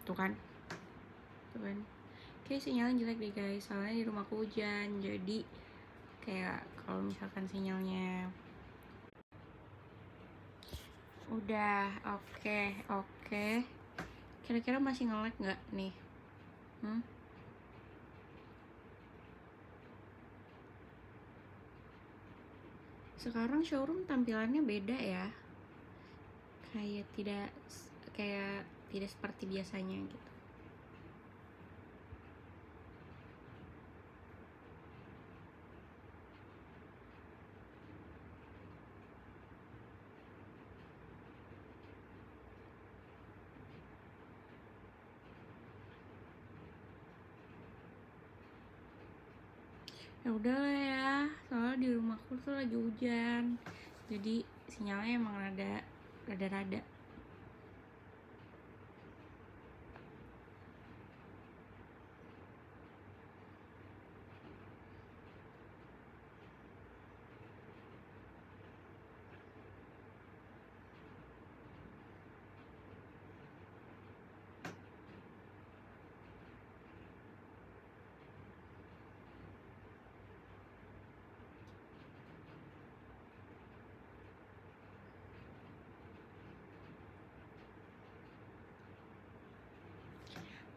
tuh kan kayak sinyalnya jelek deh guys, soalnya di rumahku hujan, jadi kayak kalau misalkan sinyalnya udah oke, kira-kira masih nge-lag nggak nih? Sekarang showroom tampilannya beda ya, kayak tidak seperti biasanya gitu. Ya udahlah ya, soalnya di rumahku tuh lagi hujan, jadi sinyalnya emang rada-rada.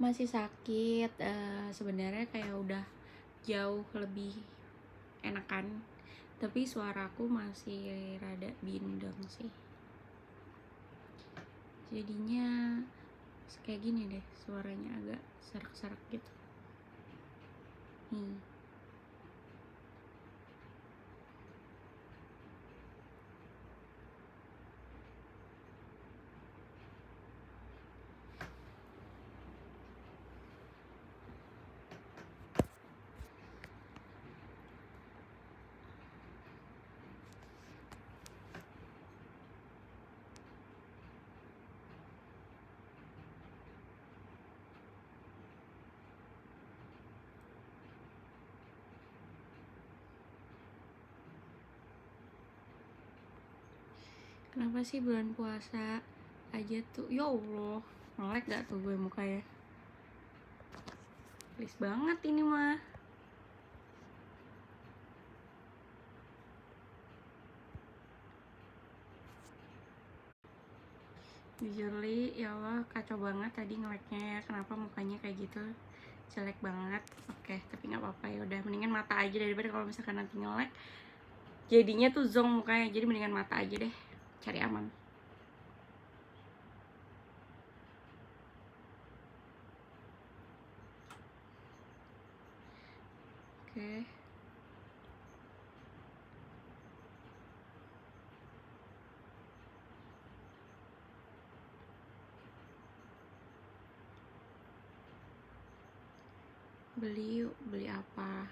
Masih sakit, sebenarnya kayak udah jauh lebih enakan, tapi suaraku masih rada bindeng sih, jadinya kayak gini deh, suaranya agak serak-serak gitu nih. Kenapa sih bulan puasa aja tuh, ya Allah, nge-lag gak tuh gue mukanya? Please banget ini mah. Jujurly, ya Allah, kacau banget tadi nge-lagnya ya. Kenapa mukanya kayak gitu, jelek banget. Oke, tapi nggak apa-apa, ya udah, mendingan mata aja daripada kalau misalkan nanti nge-lag jadinya tuh zonk mukanya. Jadi mendingan mata aja deh, cari aman. Oke. Beli yuk, beli apa?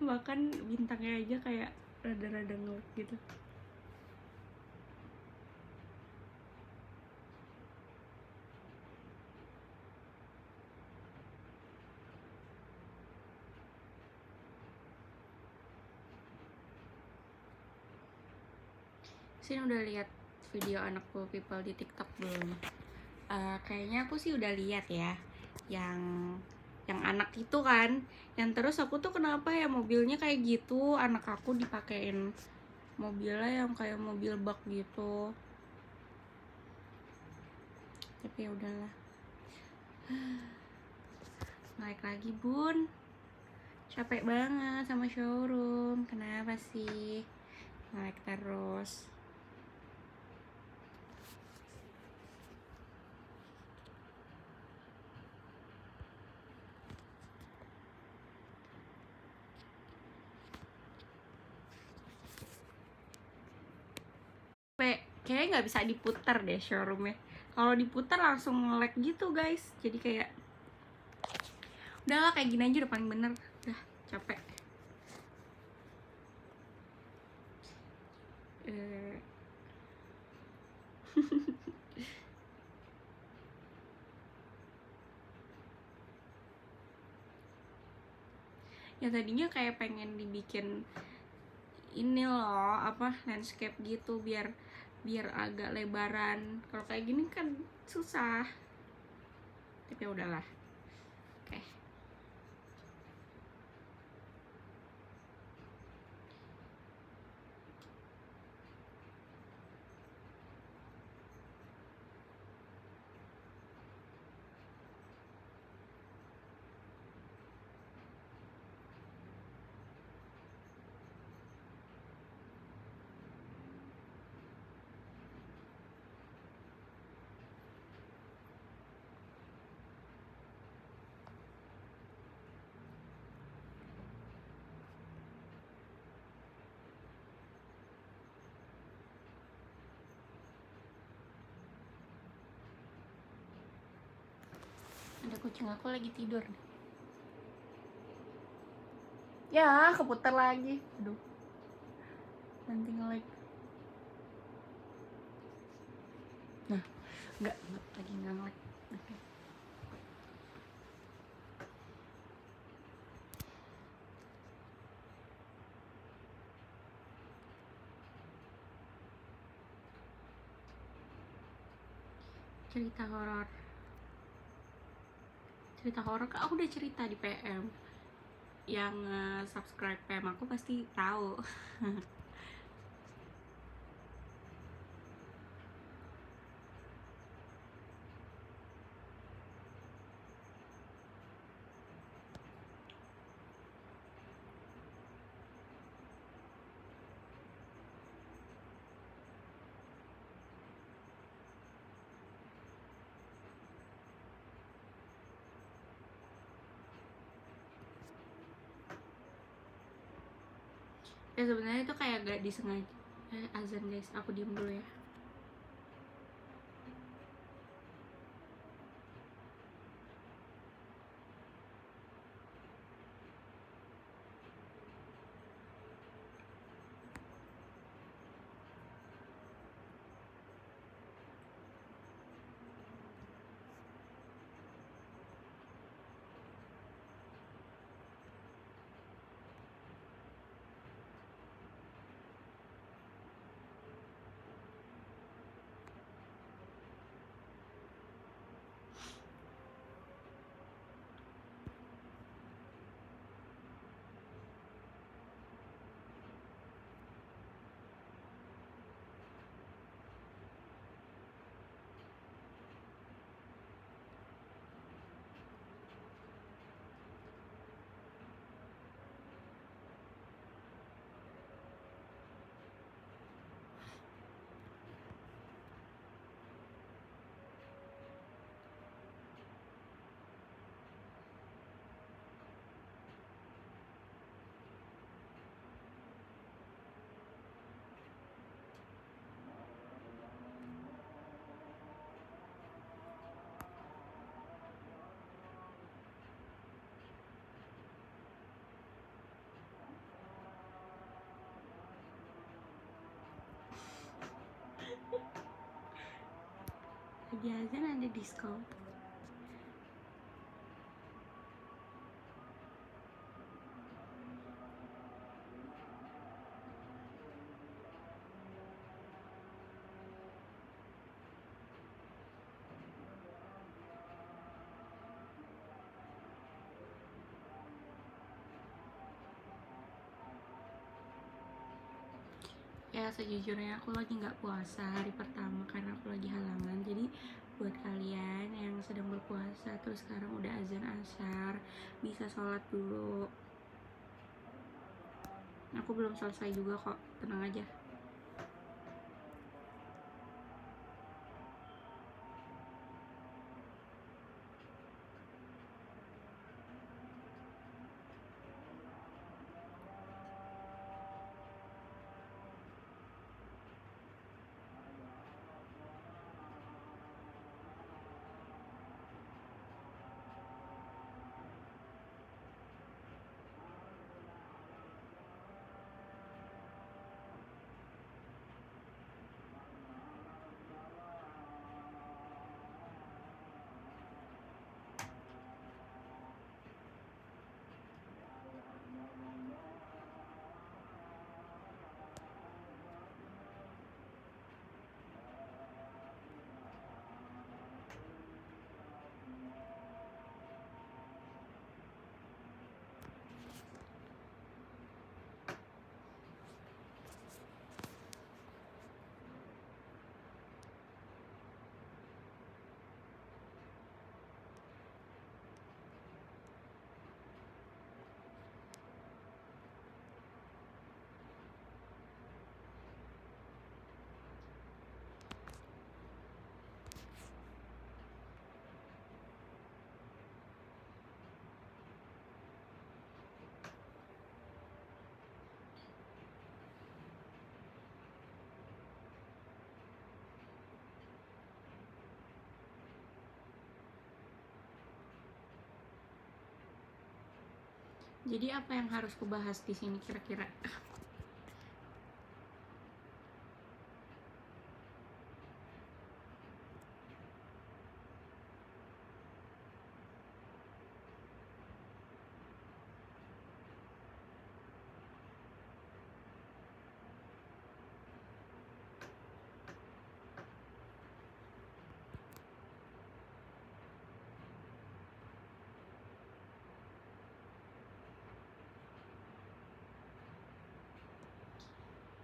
bahkan bintangnya aja kayak rada-rada nge-lag gitu. Sini udah lihat video anakku people di TikTok belum? Kayaknya aku sih udah lihat ya, yang anak itu kan, yang terus aku tuh kenapa ya mobilnya kayak gitu, anak aku dipakein mobilnya yang kayak mobil bak gitu. Tapi ya udahlah. Naik lagi bun, capek banget sama showroom. Kenapa sih naik terus? Kayaknya nggak bisa diputar deh showroomnya. Kalau diputar langsung nge-lag gitu guys. Jadi kayak udahlah, kayak gini aja udah paling bener. Udah capek. Ya tadinya kayak pengen dibikin ini loh, apa, landscape gitu biar agak lebaran. Kalau kayak gini kan susah. Tapi ya udahlah. Oke. Ada kucing aku lagi tidur nih. Ya, keputar lagi. Aduh. Nanti nge-lag. Nah, enggak lagi nggak nge-lag. Oke. Cerita horor. Cerita horor kan aku udah cerita di PM. Yang subscribe PM aku pasti tahu. Ya sebenarnya itu kayak gak disengaja. Azan guys, aku diem dulu ya. Lagi azan ada diskon. Ya sejujurnya aku lagi nggak puasa hari pertama karena aku lagi halangan. Jadi buat kalian yang sedang berpuasa terus sekarang udah azan asar, bisa sholat dulu. Aku belum selesai juga kok, tenang aja. Jadi apa yang harus kubahas di sini kira-kira?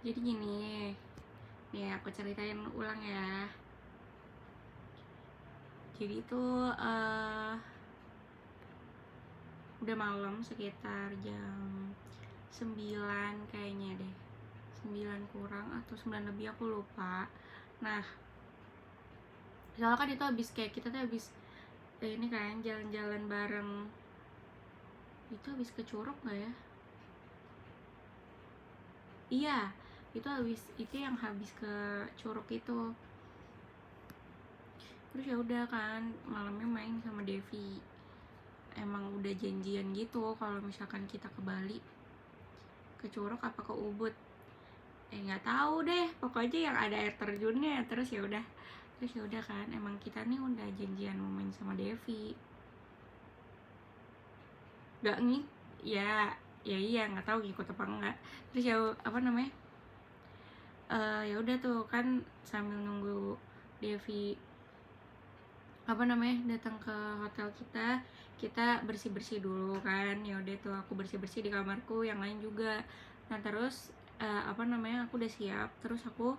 Jadi gini, nih aku ceritain ulang ya. Jadi itu udah malam sekitar jam 9 kayaknya deh, 9 kurang atau 9 lebih, aku lupa. Nah, soalnya kan itu habis kayak kita tuh habis ini kan jalan-jalan bareng. Itu habis ke Curug nggak ya? Iya, itu yang habis ke Curug itu. Terus ya udah kan malamnya main sama Devi. Emang udah janjian gitu kalau misalkan kita ke Bali, ke Curug apa ke Ubud. Nggak tahu deh, pokoknya yang ada air terjunnya. Terus ya udah kan, emang kita nih udah janjian mau main sama Devi. Gak ya iya nggak tahu ngikut apa enggak. Terus ya apa namanya, ya udah tuh kan sambil nunggu Devi apa namanya datang ke hotel kita bersih bersih dulu kan. Ya udah tuh aku bersih bersih di kamarku, yang lain juga. Nah terus apa namanya, aku udah siap. Terus aku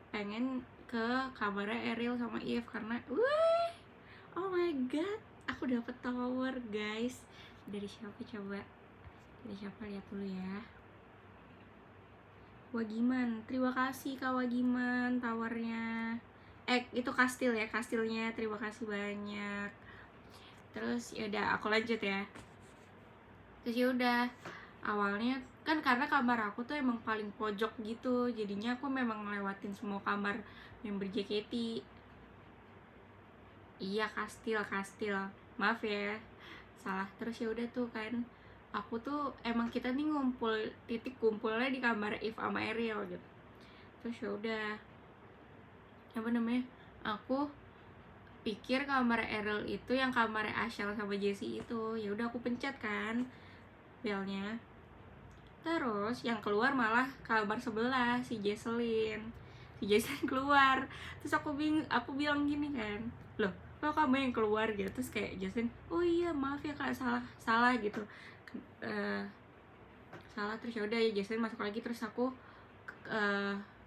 pengen ke kamarnya Ariel sama Eve karena oh my god, aku dapet tower guys. Dari siapa coba? Dari siapa, lihat dulu ya. Wagiman, terima kasih Kak Wagiman tawarnya. Itu kastilnya, terima kasih banyak. Terus ya udah aku lanjut ya. Terus ya udah, awalnya kan karena kamar aku tuh emang paling pojok gitu, jadinya aku memang ngelewatin semua kamar member JKT. Iya, kastil, maaf ya, salah. Terus ya udah tuh kan, aku tuh emang kita nih titik kumpulnya di kamar Eve sama Ariel gitu. Terus ya udah, apa namanya, aku pikir kamar Ariel itu yang kamar Ashel sama Jessie itu. Ya udah aku pencet kan belnya. Terus yang keluar malah kamar sebelah, si Jesselyn keluar. Terus aku bilang gini kan, loh kok kamu yang keluar gitu. Terus kayak Jesselyn, oh iya maaf ya kak, salah gitu. Salah. Terus ya udah ya Jesselyn masuk lagi. Terus aku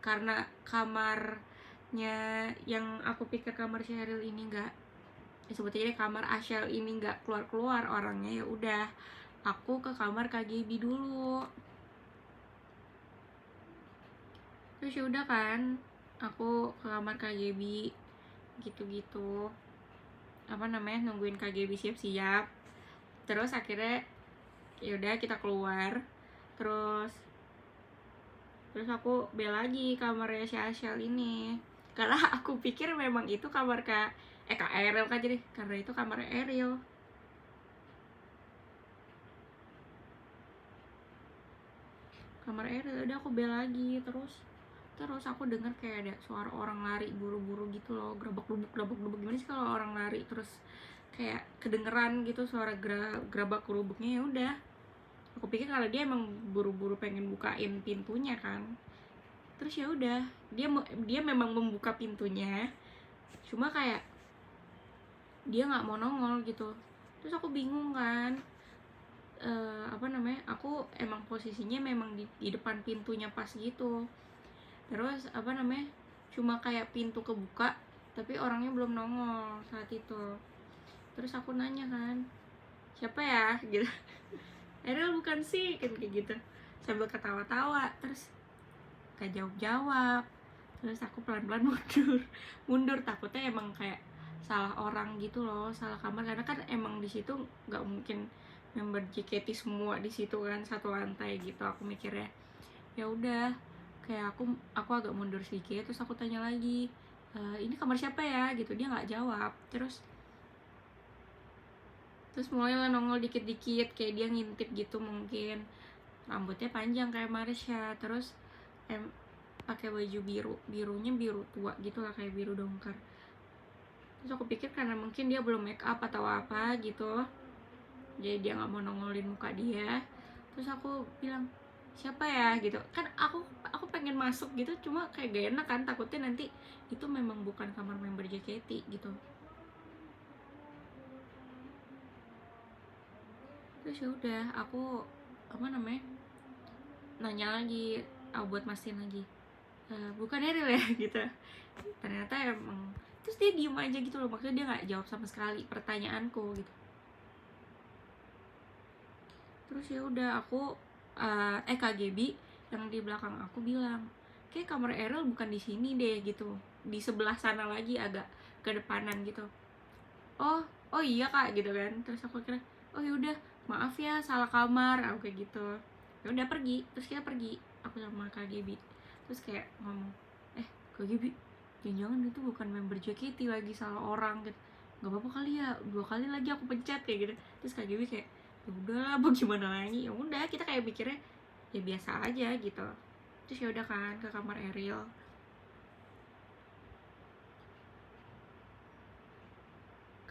karena kamarnya yang aku pikir kamar Cheryl ini enggak, sebetulnya kamar Ashel ini nggak keluar orangnya, ya udah aku ke kamar KGB dulu. Terus ya udah kan, aku ke kamar KGB gitu-gitu, apa namanya, nungguin KGB siap-siap. Terus akhirnya ya udah kita keluar. Terus aku bel lagi kamarnya si Ashel ini, karena aku pikir memang itu kamar Kak Ariel kan, jadi karena itu kamar Ariel. Udah aku bel lagi. Terus aku dengar kayak ada suara orang lari buru-buru gitu loh, gerabak-gerubuk. Gimana sih kalau orang lari terus kayak kedengeran gitu suara gerabak gerubuknya. Ya udah, aku pikir kalau dia emang buru-buru pengen bukain pintunya kan. Terus ya udah, dia memang membuka pintunya, cuma kayak dia nggak mau nongol gitu. Terus aku bingung kan, apa namanya, aku emang posisinya memang di depan pintunya pas gitu. Terus apa namanya, cuma kayak pintu kebuka tapi orangnya belum nongol saat itu. Terus aku nanya kan, siapa ya gitu. Ariel bukan sih, kan kayak gitu sambil ketawa-tawa. Terus gak jawab. Terus aku pelan-pelan mundur takutnya emang kayak salah orang gitu loh, salah kamar, karena kan emang di situ nggak mungkin member JKT semua di situ kan, satu lantai gitu. Aku mikirnya ya udah, kayak aku agak mundur sedikit. Terus aku tanya lagi, ini kamar siapa ya gitu. Dia nggak jawab. Terus Terus mulailah nongol dikit-dikit kayak dia ngintip gitu mungkin. Rambutnya panjang kayak Marsha, terus pakai baju birunya biru tua gitu lah, kayak biru dongker. Terus aku pikir karena mungkin dia belum make up atau apa gitu, jadi dia nggak mau nongolin muka dia. Terus aku bilang, siapa ya gitu kan, aku pengen masuk gitu, cuma kayak gak enak kan, takutnya nanti itu memang bukan kamar member JKT gitu. Terus ya udah aku nanya lagi, buat mastiin lagi, bukan Eril ya gitu. Ternyata emang, terus dia diem aja gitu loh, maksudnya dia nggak jawab sama sekali pertanyaanku gitu. Terus ya udah aku KGB yang di belakang aku bilang, kayak kamar Eril bukan di sini deh gitu, di sebelah sana lagi agak ke depanan gitu. Oh iya kak gitu kan. Terus aku kira, oh yaudah maaf ya salah kamar, aku kayak gitu. Ya udah pergi, terus kita pergi aku sama KGB. Terus kayak ngomong, KGB jangan-jangan itu bukan member JKT lagi, salah orang gitu. Nggak apa-apa kali ya, 2 kali lagi aku pencet kayak gitu. Terus KGB kayak, ya udahlah mau gimana lagi. Ya udah kita kayak pikirnya ya biasa aja gitu. Terus ya udah kan ke kamar Eril.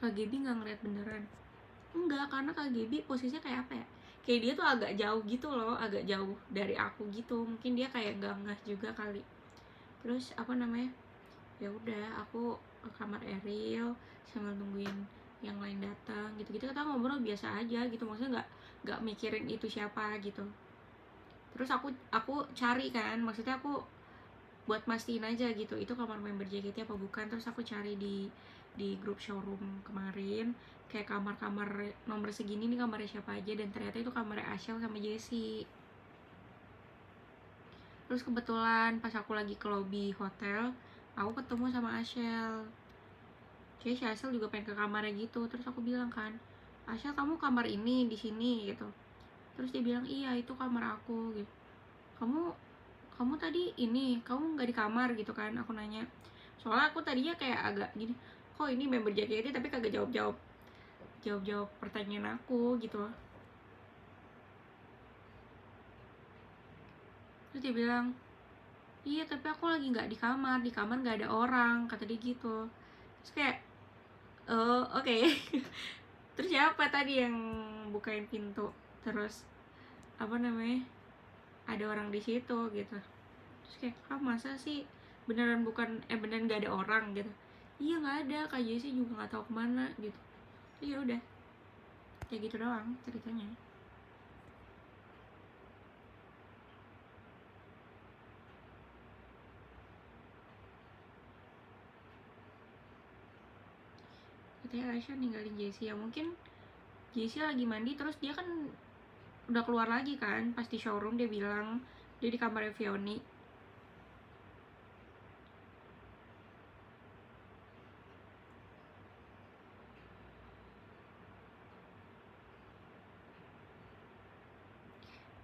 KGB nggak ngeliat beneran. Enggak, karena KGB posisinya kayak apa ya, kayak dia tuh agak jauh gitu loh, agak jauh dari aku gitu, mungkin dia kayak nggak ngeh juga kali. Terus ya udah aku ke kamar Eril sambil nungguin yang lain datang gitu-gitu. Kita ngobrol biasa aja gitu, maksudnya nggak mikirin itu siapa gitu. Terus aku cari kan, maksudnya aku buat mastiin aja gitu itu kamar member JKT apa bukan. Terus aku cari di grup showroom kemarin, kayak kamar-kamar nomor segini nih kamarnya siapa aja, dan ternyata itu kamarnya Ashel sama Jessie. Terus kebetulan pas aku lagi ke lobby hotel, aku ketemu sama Ashel. Jadi si Ashel juga pengen ke kamarnya gitu. Terus aku bilang kan, Ashel kamu kamar ini di sini gitu. Terus dia bilang, iya itu kamar aku gitu. Kamu tadi kamu nggak di kamar gitu kan, aku nanya. Soalnya aku tadinya kayak agak gini, kok ini member JKT tapi kagak jawab pertanyaan aku gitu. Terus dia bilang, iya tapi aku lagi nggak di kamar nggak ada orang, kata dia gitu. Terus kayak, oh oke. Terus siapa tadi yang bukain pintu, terus ada orang di situ gitu. Terus kayak, masa sih beneran nggak ada orang gitu. Iya nggak ada, Kak Jessie juga nggak tahu kemana gitu. Ya udah kayak gitu doang ceritanya. Katanya Aisyah ninggalin Jessie, ya mungkin Jessie lagi mandi, terus dia kan udah keluar lagi kan pas di showroom. Dia bilang dia di kamarnya Vioni.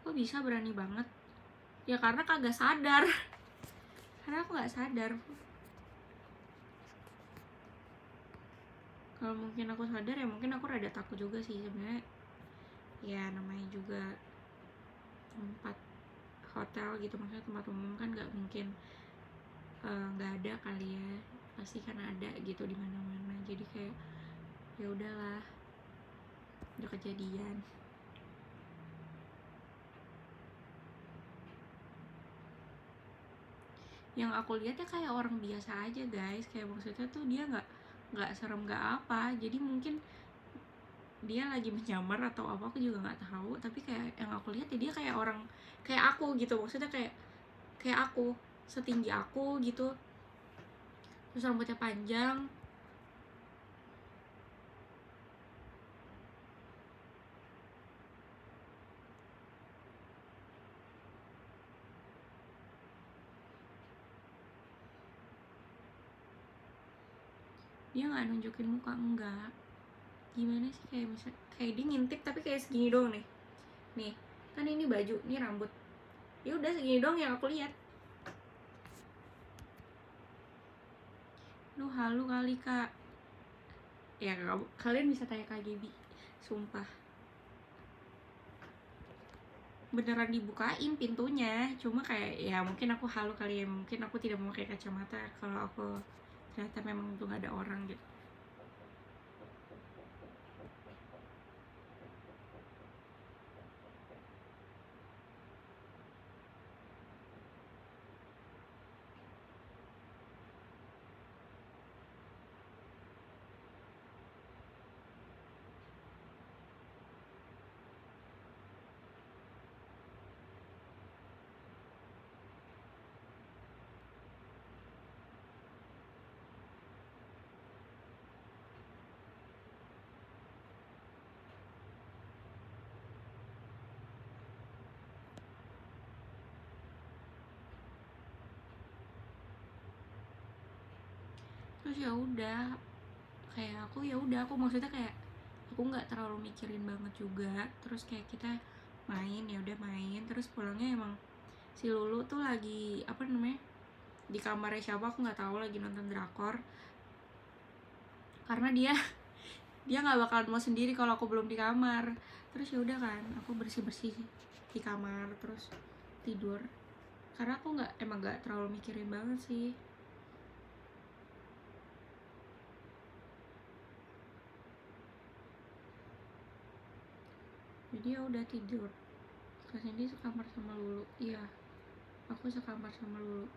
Kok bisa berani banget? Ya karena kagak sadar. Karena aku nggak sadar. Kalau mungkin aku sadar ya mungkin aku rada takut juga sih sebenarnya. Ya namanya juga tempat hotel gitu, maksudnya tempat umum kan nggak mungkin nggak ada kali ya, pasti kan ada gitu di mana-mana. Jadi kayak ya udahlah, udah kejadian. Yang aku lihat ya kayak orang biasa aja guys, kayak maksudnya tuh dia nggak serem nggak apa. Jadi mungkin dia lagi menyamar atau apa, aku juga nggak tahu. Tapi kayak yang aku lihat ya dia kayak orang kayak aku gitu, maksudnya kayak aku, setinggi aku gitu, terus rambutnya panjang. Dia nggak nunjukin muka, enggak. Gimana sih, kayak dia ngintip tapi kayak segini doang nih kan, ini baju, ini rambut, ya udah segini doang yang aku lihat. Lu halu kali kak. Ya kalian bisa tanya Kak Gaby, sumpah. Beneran dibukain pintunya, cuma kayak ya mungkin aku halu kali ya, mungkin aku tidak memakai kacamata kalau aku ternyata memang tuh gak ada orang gitu. Terus ya udah, kayak aku ya udah, aku maksudnya kayak aku nggak terlalu mikirin banget juga. Terus kayak kita main, ya udah main, terus pulangnya emang si Lulu tuh lagi apa namanya di kamarnya siapa aku nggak tahu, lagi nonton drakor, karena dia nggak bakalan mau sendiri kalau aku belum di kamar. Terus ya udah kan, aku bersih bersih di kamar terus tidur, karena aku emang nggak terlalu mikirin banget sih. Jadi ya udah tidur. Terus ini sekamar sama Lulu. Iya, aku sekamar sama Lulu.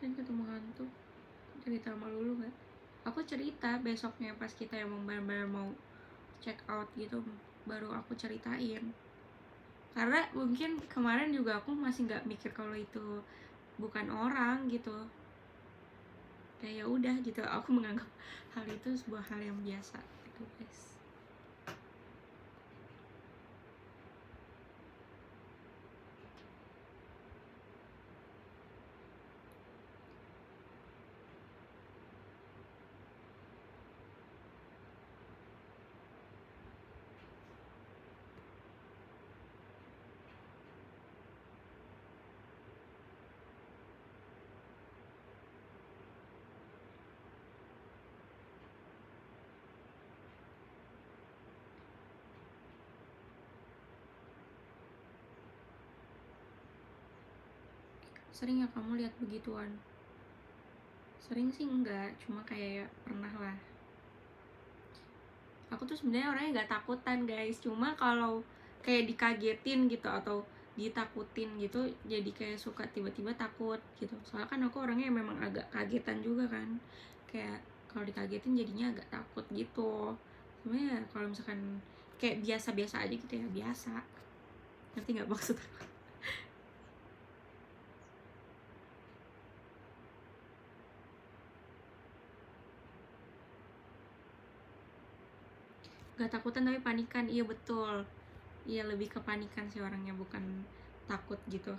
Dan ketemu hantu, cerita sama Lulu nggak? Aku cerita besoknya pas kita emang benar-benar mau check out gitu, baru aku ceritain. Karena mungkin kemarin juga aku masih nggak mikir kalau itu bukan orang gitu. Kayak ya udah gitu, aku menganggap hal itu sebuah hal yang biasa gitu guys. Sering ya kamu lihat begituan? Sering sih enggak, cuma kayak pernah lah. Aku tuh sebenarnya orangnya nggak takutan guys, cuma kalau kayak dikagetin gitu atau ditakutin gitu, jadi kayak suka tiba-tiba takut gitu. Soalnya kan aku orangnya memang agak kagetan juga kan, kayak kalau dikagetin jadinya agak takut gitu. Sebenarnya kalau misalkan kayak biasa-biasa aja gitu ya, biasa. Ngerti nggak maksud aku? Gak takutan tapi panikan, iya betul. Iya, lebih kepanikan sih orangnya, bukan takut gitu.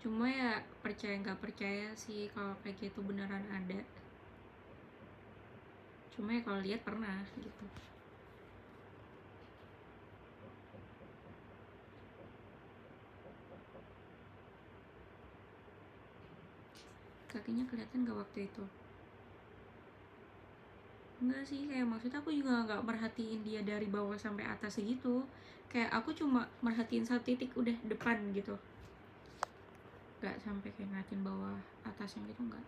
Cuma ya percaya nggak percaya sih kalau kayak gitu beneran ada. Cuma ya kalau lihat pernah gitu. Kakinya kelihatan gak waktu itu? Enggak sih, kayak maksudnya aku juga nggak merhatiin dia dari bawah sampai atas segitu. Kayak aku cuma merhatiin satu titik udah depan gitu, nggak sampai kayak ngeliatin bawah atasnya gitu, nggak.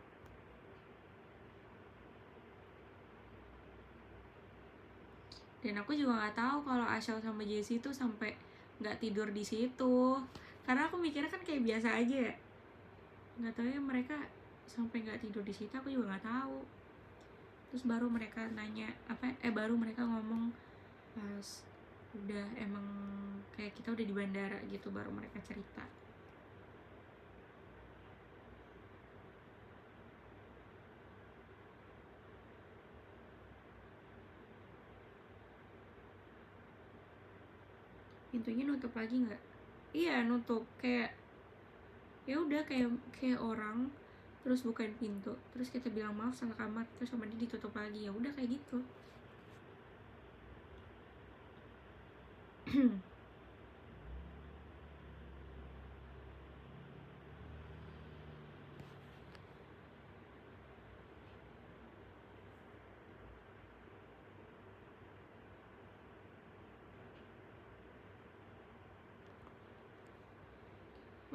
Dan aku juga nggak tahu kalau Ashel sama Jessie itu sampai nggak tidur di situ, karena aku mikirnya kan kayak biasa aja ya. Nggak tahu ya mereka sampai nggak tidur di situ, aku juga nggak tahu. Terus baru mereka nanya baru mereka ngomong pas udah emang kayak kita udah di bandara gitu baru mereka cerita. Pintunya nutup lagi nggak? Iya, nutup. Kayak ya udah kayak orang terus bukain pintu, terus kita bilang maaf salah kamar, terus sama dia ditutup lagi. Ya udah kayak gitu.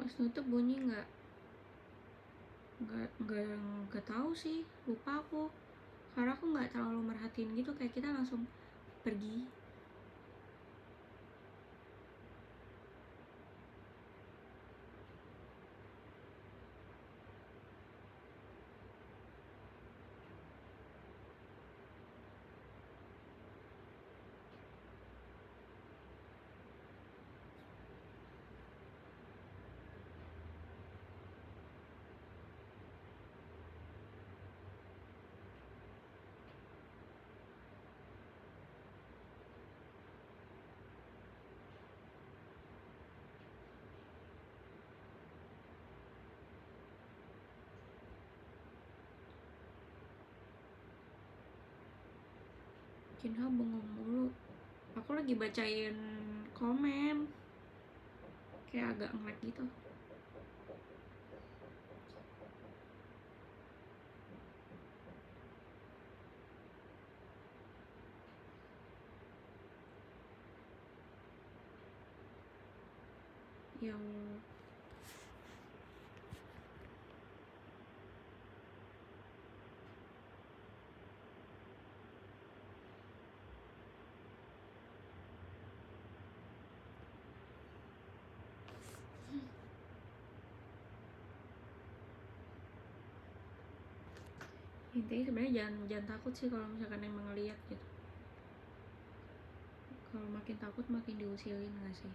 Pas nutup bunyi nggak nggak tahu sih, lupa aku, karena aku nggak terlalu merhatiin gitu, kayak kita langsung pergi. Kinha bengong mulu. Aku lagi bacain komen, kayak agak ngelag gitu. Ya Allah. Intinya sebenarnya jangan takut sih kalau misalkan emang ngeliat gitu. Kalau makin takut makin diusilin nggak sih?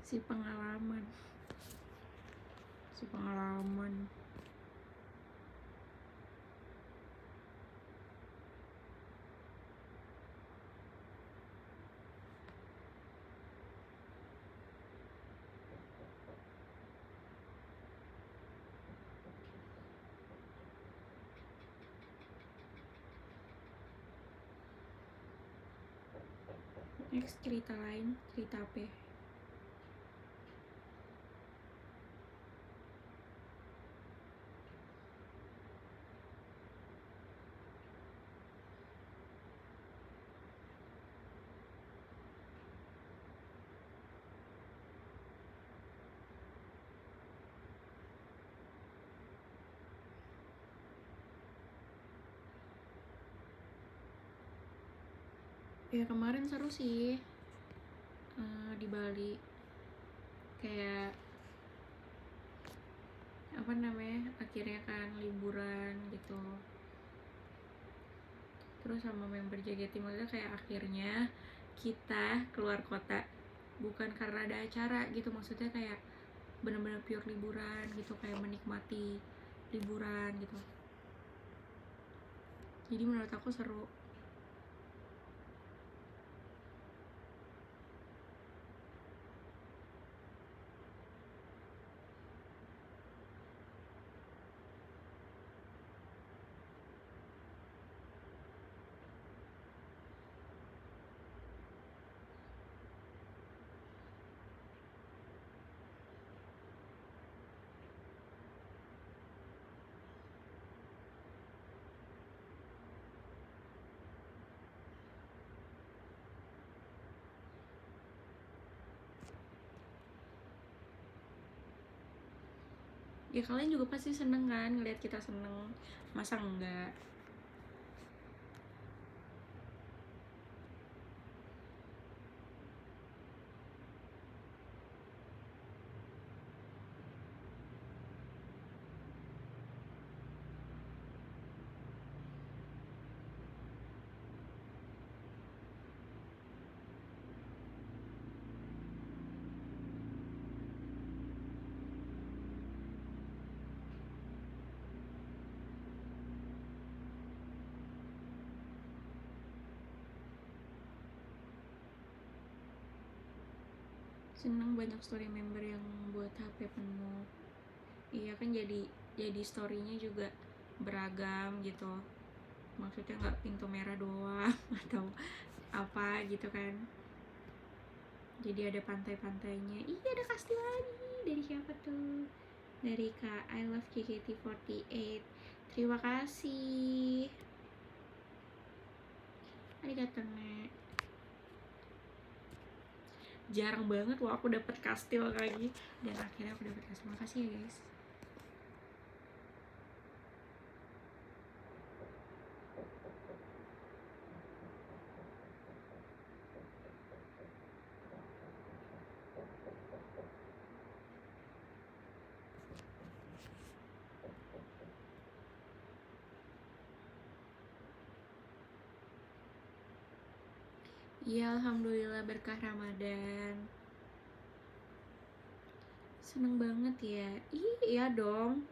Si pengalaman. Next cerita lain, cerita apa ya? Ya kemarin seru sih, di Bali. Kayak apa namanya, akhirnya kan liburan gitu, terus sama member JKT, maksudnya kayak akhirnya kita keluar kota bukan karena ada acara gitu, maksudnya kayak bener-bener pure liburan gitu, kayak menikmati liburan gitu. Jadi menurut aku seru. Ya kalian juga pasti seneng kan ngeliat kita seneng, masa enggak? Seneng banyak story member yang buat HP penuh. Iya kan, jadi storynya juga beragam gitu, maksudnya nggak pintu merah doang atau apa gitu kan. Jadi ada pantai-pantainya. Iya, ada Kasti lagi. Dari siapa tuh? Dari Kak I Love JKT48. Terima kasih. Arigatou ne. Jarang banget loh aku dapet kastil lagi, dan akhirnya aku dapet kastil. Makasih ya guys. Iya, alhamdulillah berkah Ramadan. Seneng banget ya. Iya dong.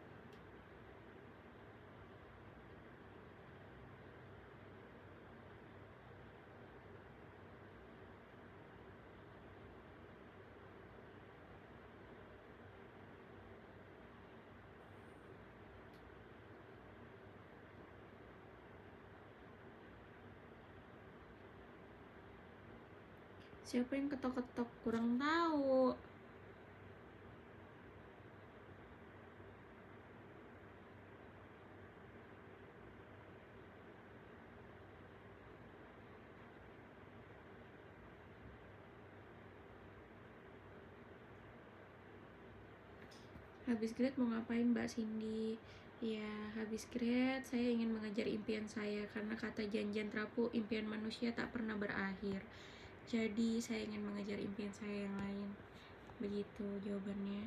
Siapa yang ketok-ketok? Kurang tahu. Habis grade mau ngapain Mbak Cindy? Ya, habis grade saya ingin mengejar impian saya, karena kata Janjan Trapu, impian manusia tak pernah berakhir. Jadi saya ingin mengejar impian saya yang lain. Begitu jawabannya.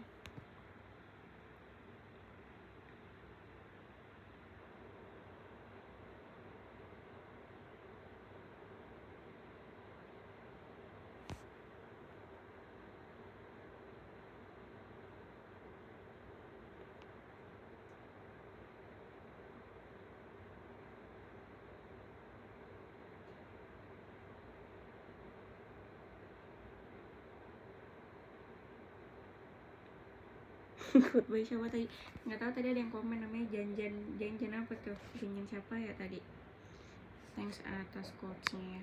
Goodbye siapa tadi? Nggak tahu, tadi ada yang komen namanya Janjan. Janjan apa tuh? Janjan siapa ya tadi? Thanks atas quotes-nya.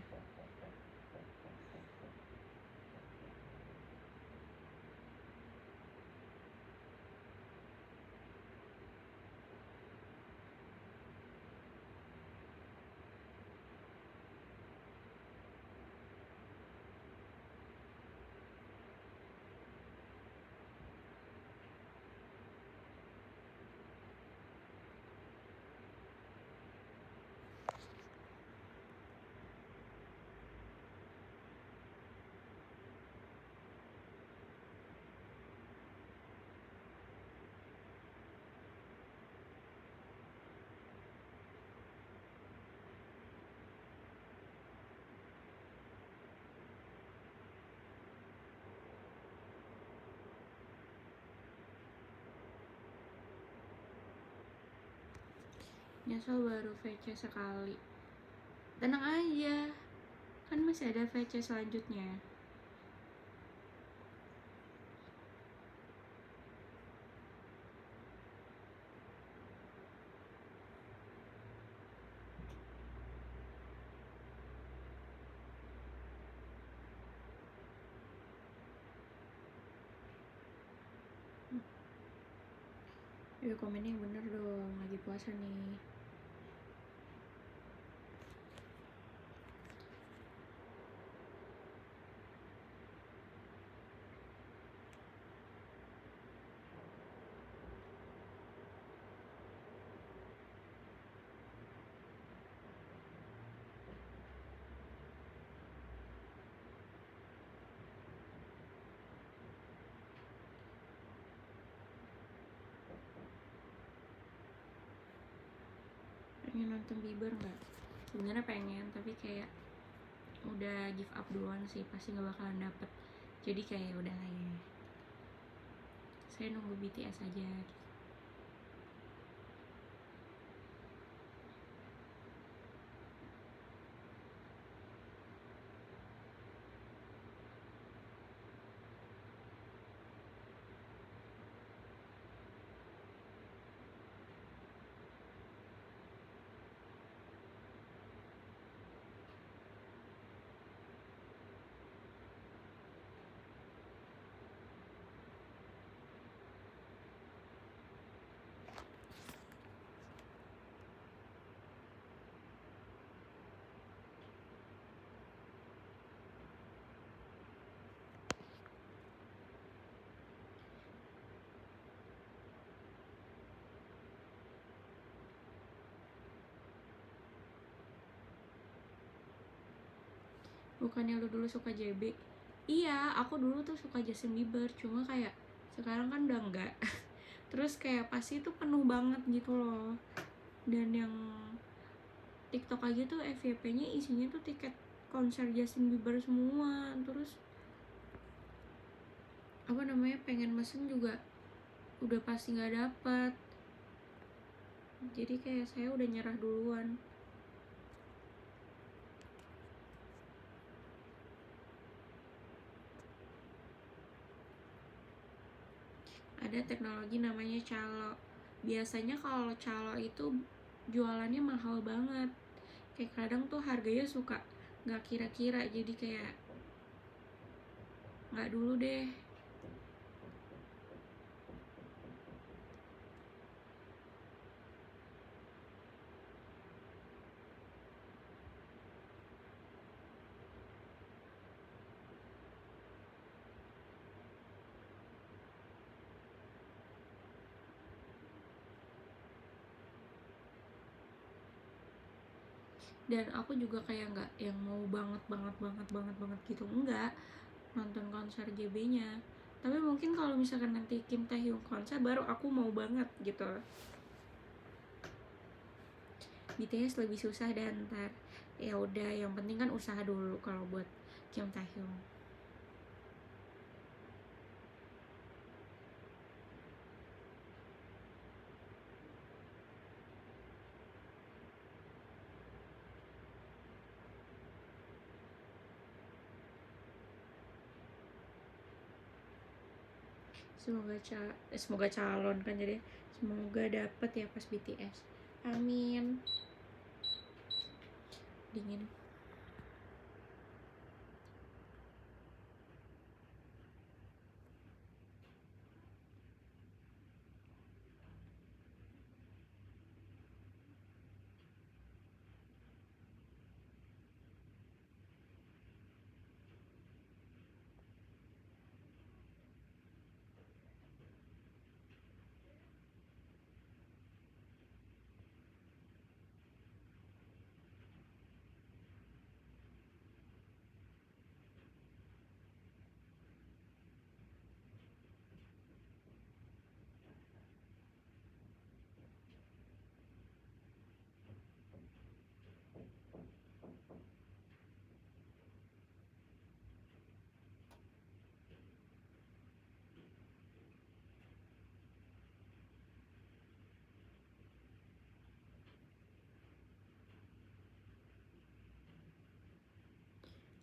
Nyesel baru VC sekali. Tenang aja, kan masih ada VC selanjutnya. Komennya yang bener dong, lagi puasa nih. pengen nonton Bieber nggak? Sebenarnya pengen, tapi kayak udah give up duluan sih, pasti nggak bakalan dapet. Jadi kayak udah lah ya, saya nunggu BTS aja. Bukannya lu dulu suka JB? Iya, aku dulu tuh suka Justin Bieber, cuma kayak sekarang kan udah enggak. Terus kayak pasti itu penuh banget gitu loh. Dan yang TikTok aja tuh FYP-nya isinya tuh tiket konser Justin Bieber semua. Terus apa namanya, pengen mesen juga udah pasti nggak dapat. Jadi kayak saya udah nyerah duluan. Ada teknologi namanya calo. Biasanya kalau calo itu jualannya mahal banget. Kayak kadang tuh harganya suka nggak kira-kira, jadi kayak nggak dulu deh. Dan aku juga kayak nggak yang mau banget gitu, enggak nonton konser JB-nya. Tapi mungkin kalau misalkan nanti Kim Taehyung konser baru aku mau banget gitu. BTS lebih susah, dan ntar ya udah, yang penting kan usaha dulu kalau buat Kim Taehyung. Semoga calon kan, jadi semoga dapet ya pas BTS. Amin. Dingin.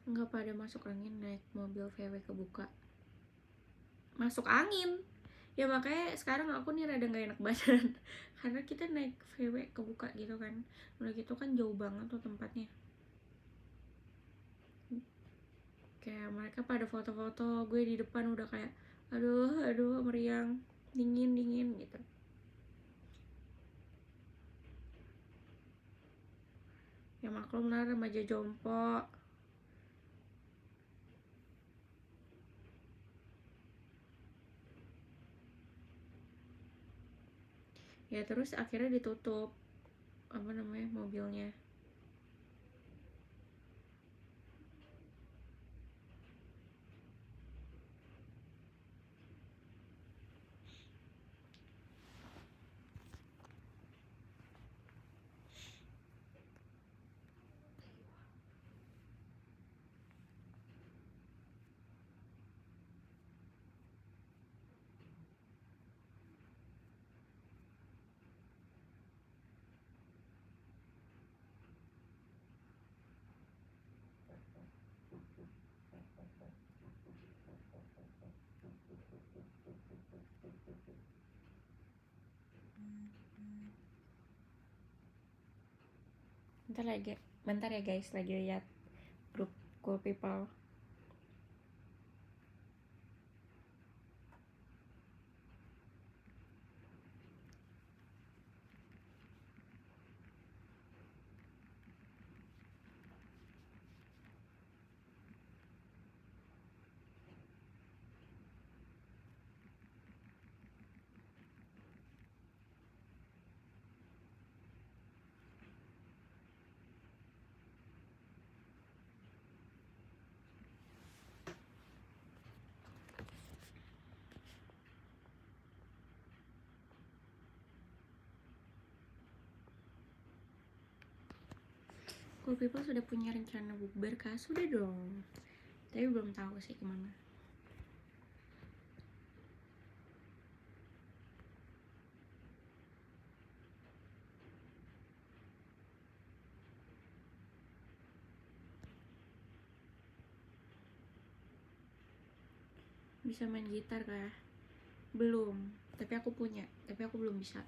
Nggak pada masuk angin naik mobil VW kebuka. Masuk angin ya, makanya sekarang aku nih rada gak enak badan. Karena kita naik VW kebuka gitu kan, udah gitu kan jauh banget tuh tempatnya. Kayak mereka pada foto-foto, gue di depan udah kayak aduh meriang, dingin gitu. Ya maklum lah, remaja jompo. Ya terus akhirnya ditutup apa namanya, mobilnya. Bentar ya guys, lagi lihat grup Cool People. Cool People sudah punya rencana bukber kah? Sudah dong, tapi belum tahu sih kemana. Bisa main gitar kah? Belum, tapi aku punya, tapi aku belum bisa.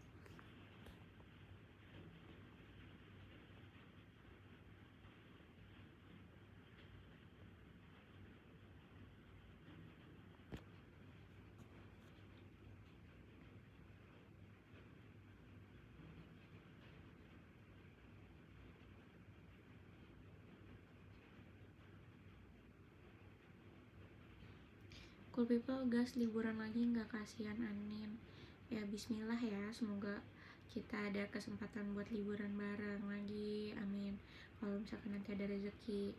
Cool People gas liburan lagi nggak? Kasihan Anin. Ya bismillah ya, semoga kita ada kesempatan buat liburan bareng lagi, amin. Kalau misalkan nanti ada rezeki.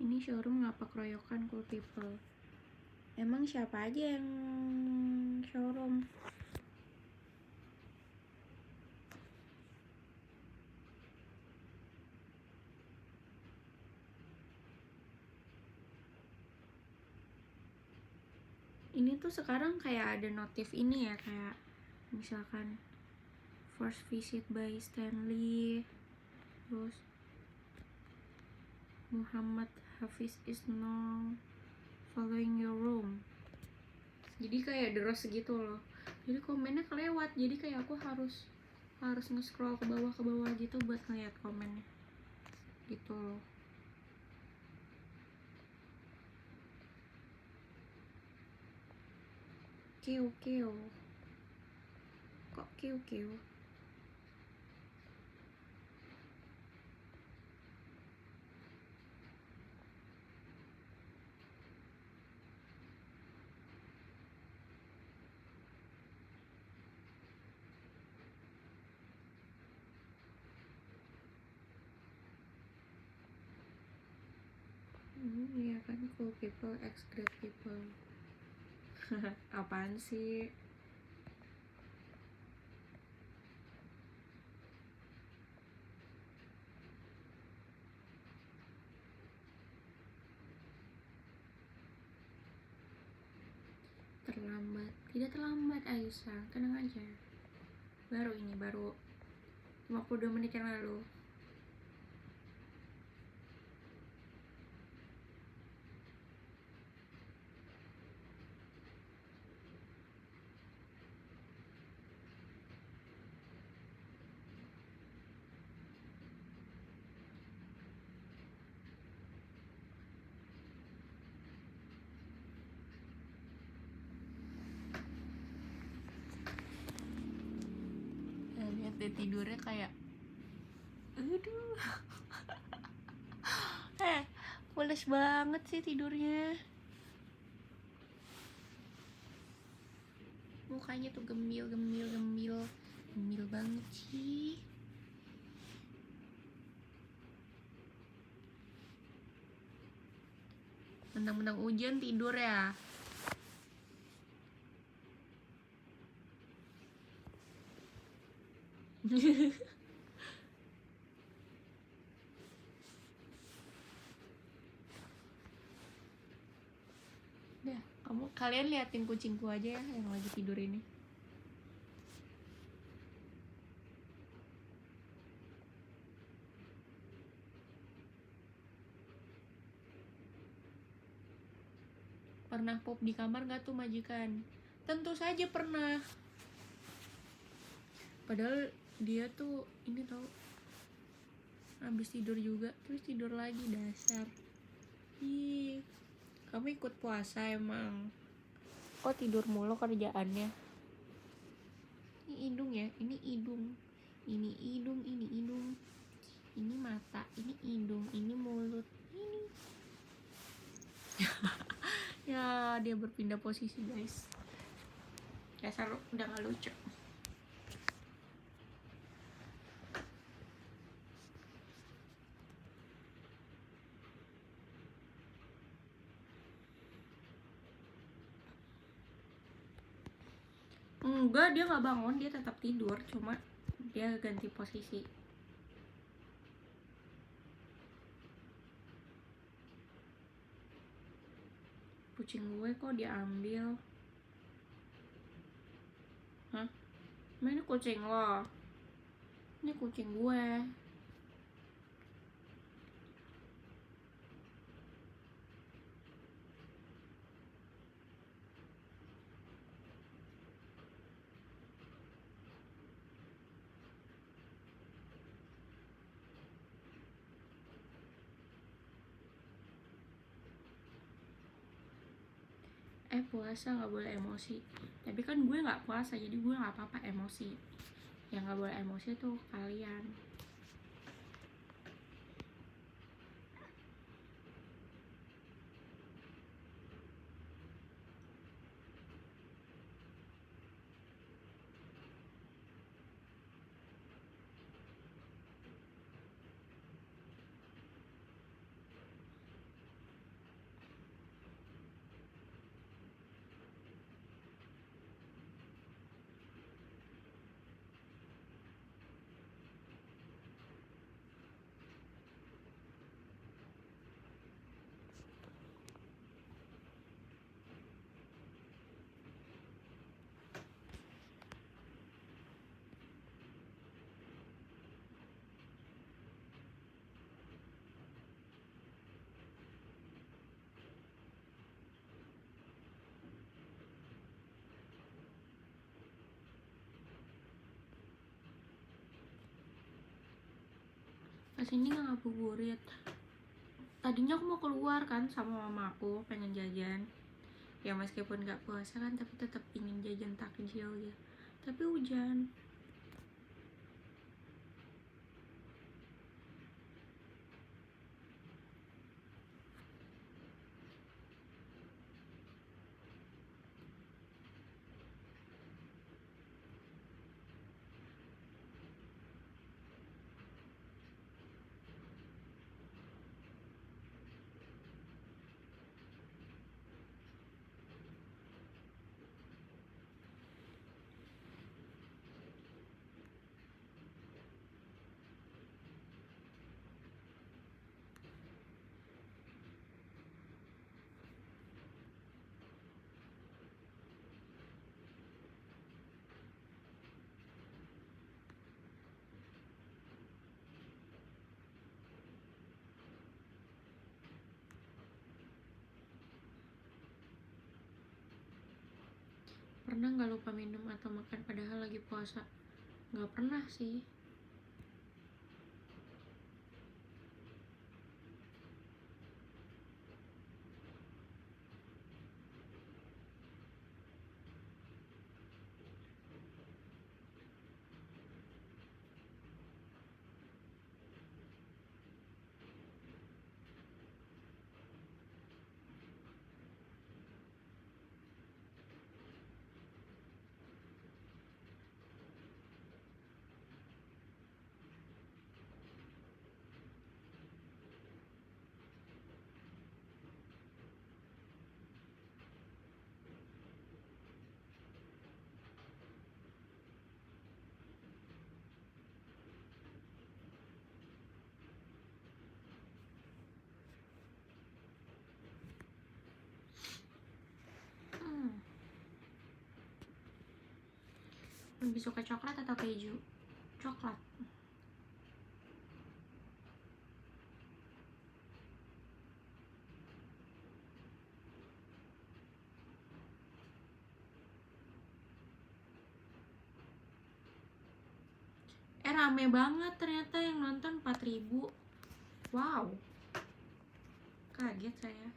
Ini showroom ngapa keroyokan Cool People? Emang siapa aja yang showroom? Ini tuh sekarang kayak ada notif ini ya, kayak misalkan first visit by Stanley, terus Muhammad Hafiz is now following your room. Jadi kayak deros gitu loh. Jadi komennya kelewat. Jadi kayak aku harus nge-scroll ke bawah gitu buat ngeliat komennya. Gitu loh. Keo. Kok keo? Iya kan, cool people, ex great people. Apaan sih? Terlambat. Tidak terlambat Aisyah, tenang aja. Baru 52 menit yang lalu. Lihat deh tidurnya kayak aduh. Pules banget sih tidurnya. Mukanya tuh gembil. Nyemil banget sih. Mentang-mentang hujan tidur ya. Udah, kalian liatin kucingku aja ya yang lagi tidur ini. Pernah pop di kamar gak tuh majikan? Tentu saja pernah. Padahal dia tuh ini tau, habis tidur juga terus tidur lagi, dasar. Ih, kamu ikut puasa emang? Kok tidur mulu kerjaannya? Ini hidung ya, ini hidung, ini hidung, ini hidung, ini mata, ini hidung, ini mulut, ini. Ya, dia berpindah posisi guys. Dasar udah gak lucu. Enggak, dia gak bangun, dia tetap tidur, cuma dia ganti posisi. Kucing gue kok diambil? Hah? Ini kucing lo? Ini kucing gue. Puasa gak boleh emosi. Tapi kan gue gak puasa, jadi gue gak apa-apa emosi. Yang gak boleh emosi tuh kalian. Kesini gak ngabuburit. Tadinya aku mau keluar kan sama mama aku, pengen jajan. Ya meskipun gak puasa kan, tapi tetap ingin jajan takjil ya. Tapi hujan. Pernah gak lupa minum atau makan padahal lagi puasa? Gak pernah sih. Lebih suka coklat atau keju? Coklat. Rame banget ternyata yang nonton 4.000. Wow, kaget saya.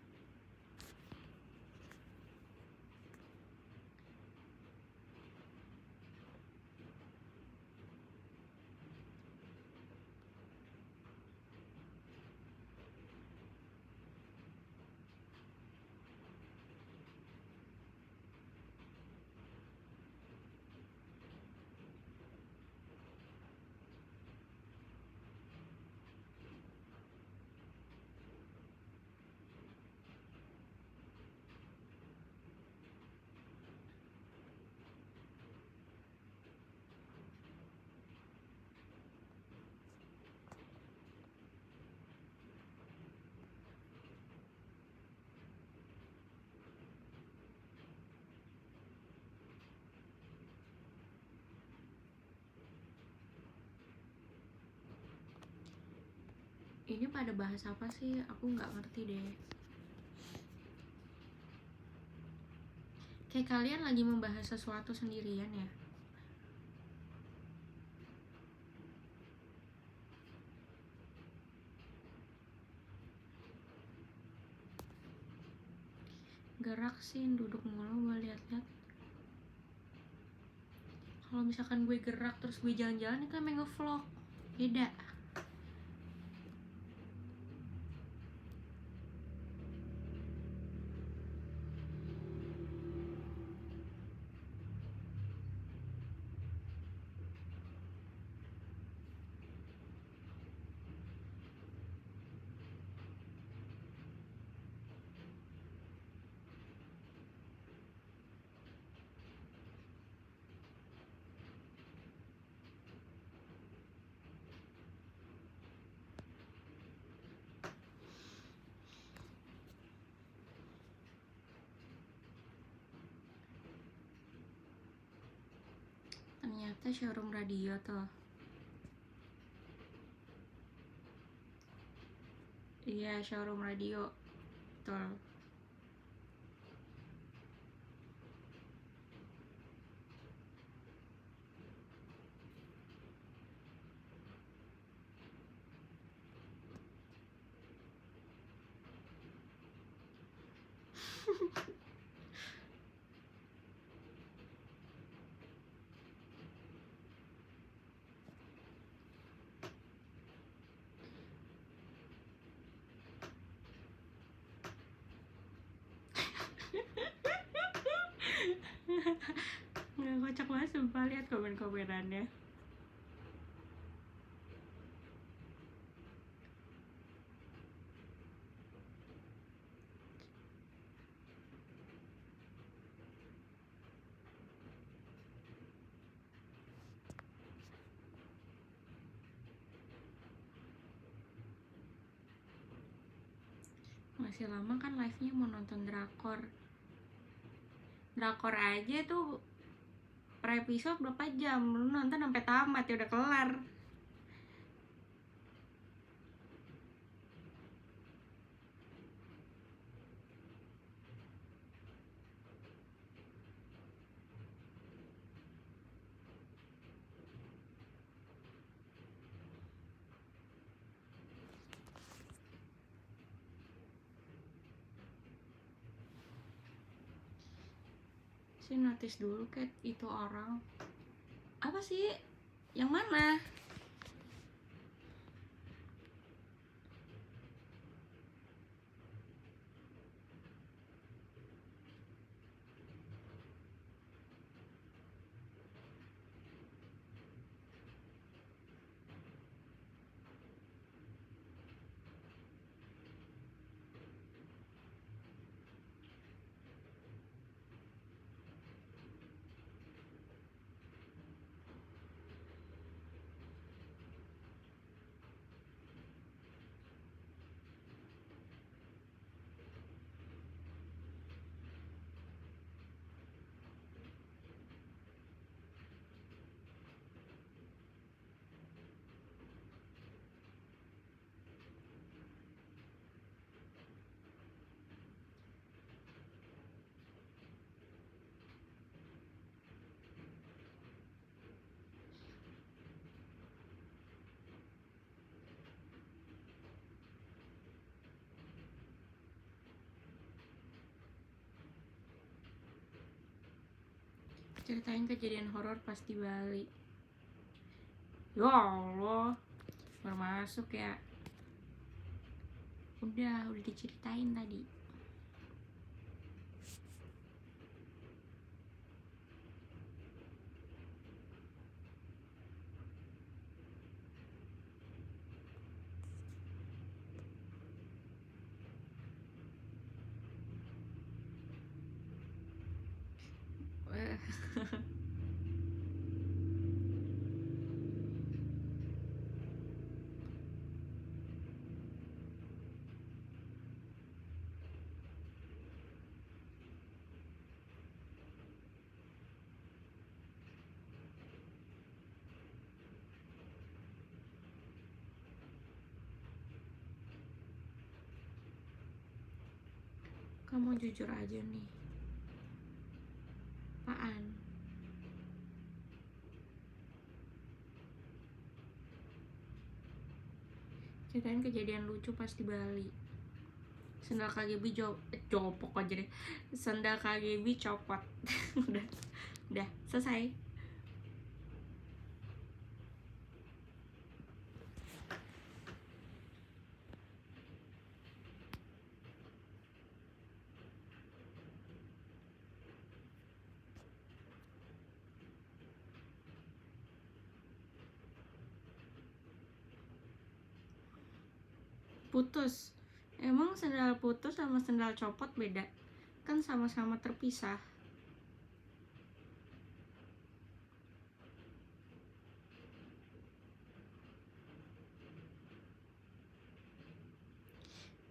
Ini pada bahas apa sih? Aku nggak ngerti deh. Kayak kalian lagi membahas sesuatu sendirian ya? Gerak sih, duduk mulu gue liat-liat. Kalau misalkan gue gerak terus gue jalan-jalan, itu namanya nge-vlog. Beda. Ternyata showroom radio tuh. Iya, showroom radio. Betul. Nggak, kocak banget sumpah, lihat komen-komenannya. Masih lama kan live-nya, mau nonton drakor. Drakor aja tuh per episode berapa jam? Lu nonton sampai tamat ya udah kelar. Sih notice dulu kayak itu orang. Apa sih? Yang mana? Ceritain kejadian horor pas di Bali. Ya Allah, baru masuk ya. Udah diceritain tadi. Kamu jujur aja nih. Apaan? Ceritain kejadian lucu pas di Bali. Sendal KGB jopok aja deh. Sendal KGB copot. udah selesai. Putus. Emang sendal putus sama sendal copot beda? Kan sama-sama terpisah.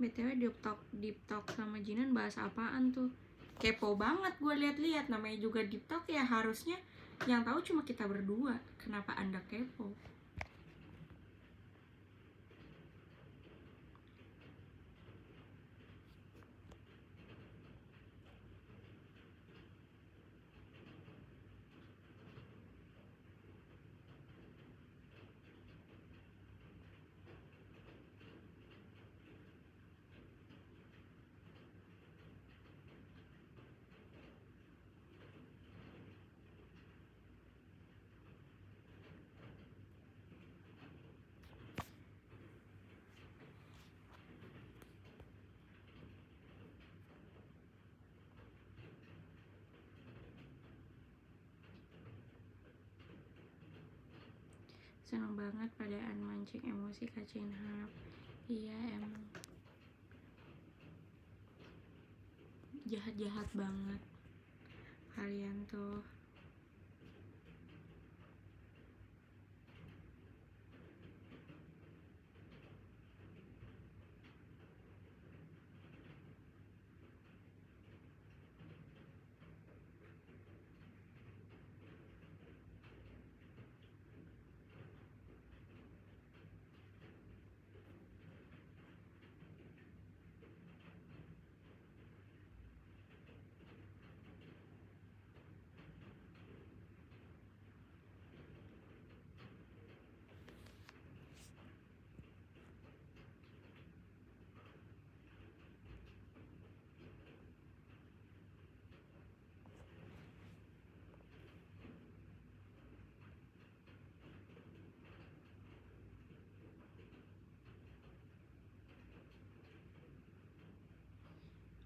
BTW deep talk sama Jinan bahas apaan tuh? Kepo banget gue lihat-lihat. Namanya juga deep talk ya, harusnya yang tahu cuma kita berdua. Kenapa Anda kepo? Seneng banget padaan mancing emosi Kak Cinhap. Iya emang jahat-jahat banget kalian tuh.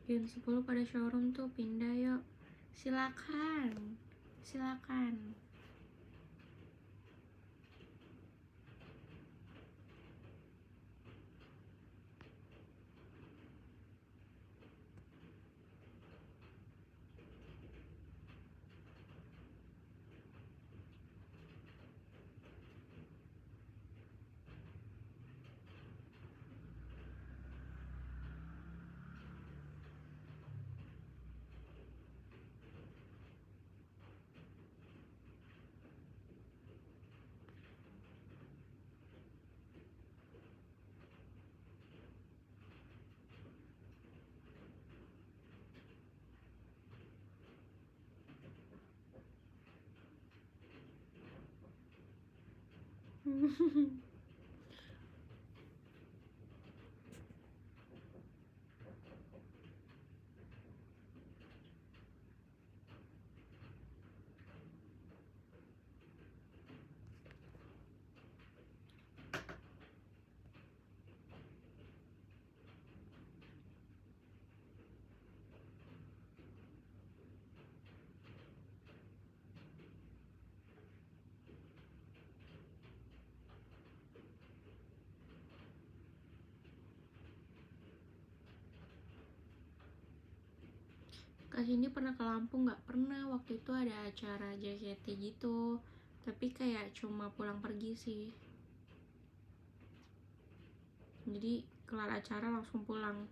Jam 10 pada showroom tuh, pindah yuk. Silakan. Cindy pernah ke Lampung? Nggak pernah, waktu itu ada acara JKT gitu, tapi kayak cuma pulang pergi sih, jadi kelar acara langsung pulang.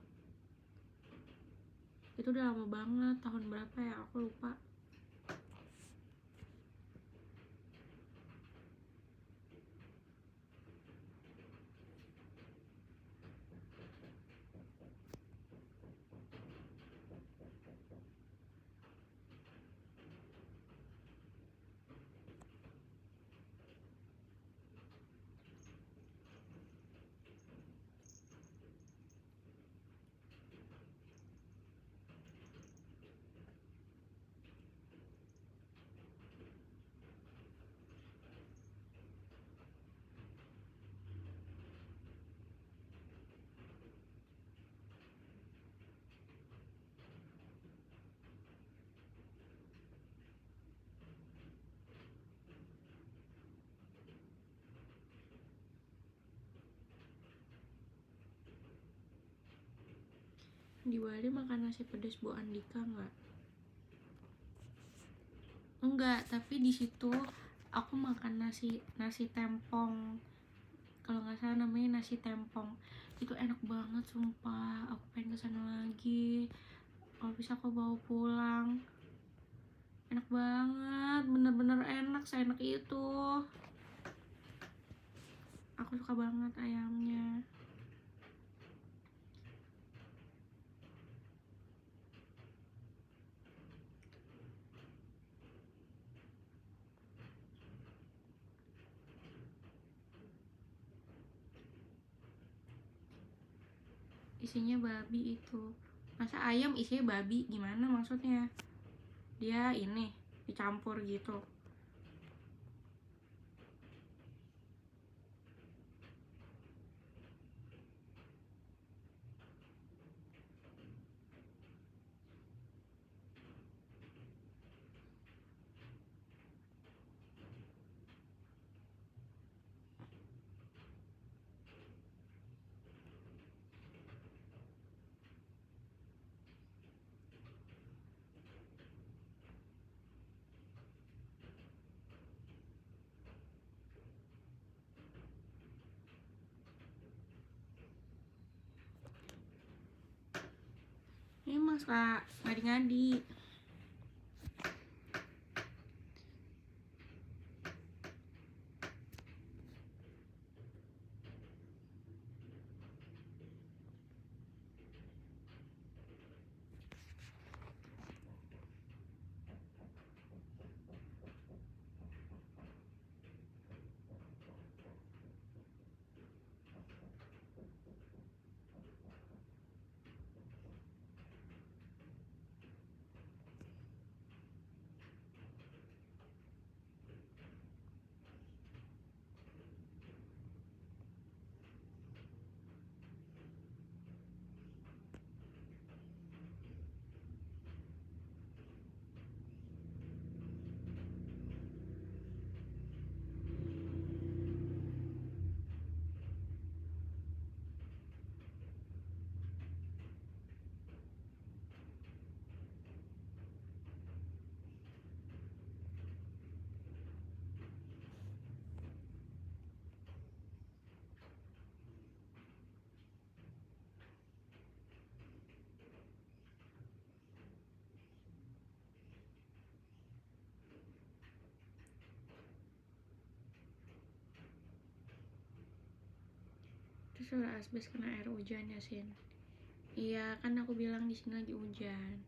Itu udah lama banget, tahun berapa ya aku lupa. Di Bali makan nasi pedas Bu Andika nggak? Enggak, tapi di situ aku makan nasi tempong, kalau nggak salah namanya nasi tempong. Itu enak banget sumpah, aku pengen kesana lagi, kalau bisa aku bawa pulang. Enak banget, bener-bener enak, seenak itu. Aku suka banget ayamnya. Isinya babi itu. Masa ayam isinya babi, gimana maksudnya? Dia ini dicampur gitu. Ini mas kak ngadi-ngadi. Terus suara asbes kena air hujan ya Sin? Iya kan aku bilang di sini lagi hujan.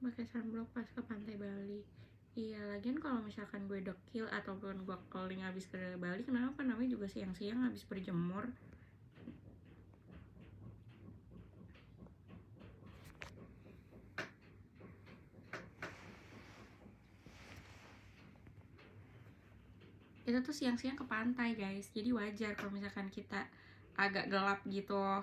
Pakai sunblock pas ke pantai Bali. Iya, lagian kalau misalkan gue dekil ataupun gue calling habis ke Bali, kenapa namanya juga siang-siang habis berjemur. Itu tuh siang-siang ke pantai guys, jadi wajar kalau misalkan kita agak gelap gitu.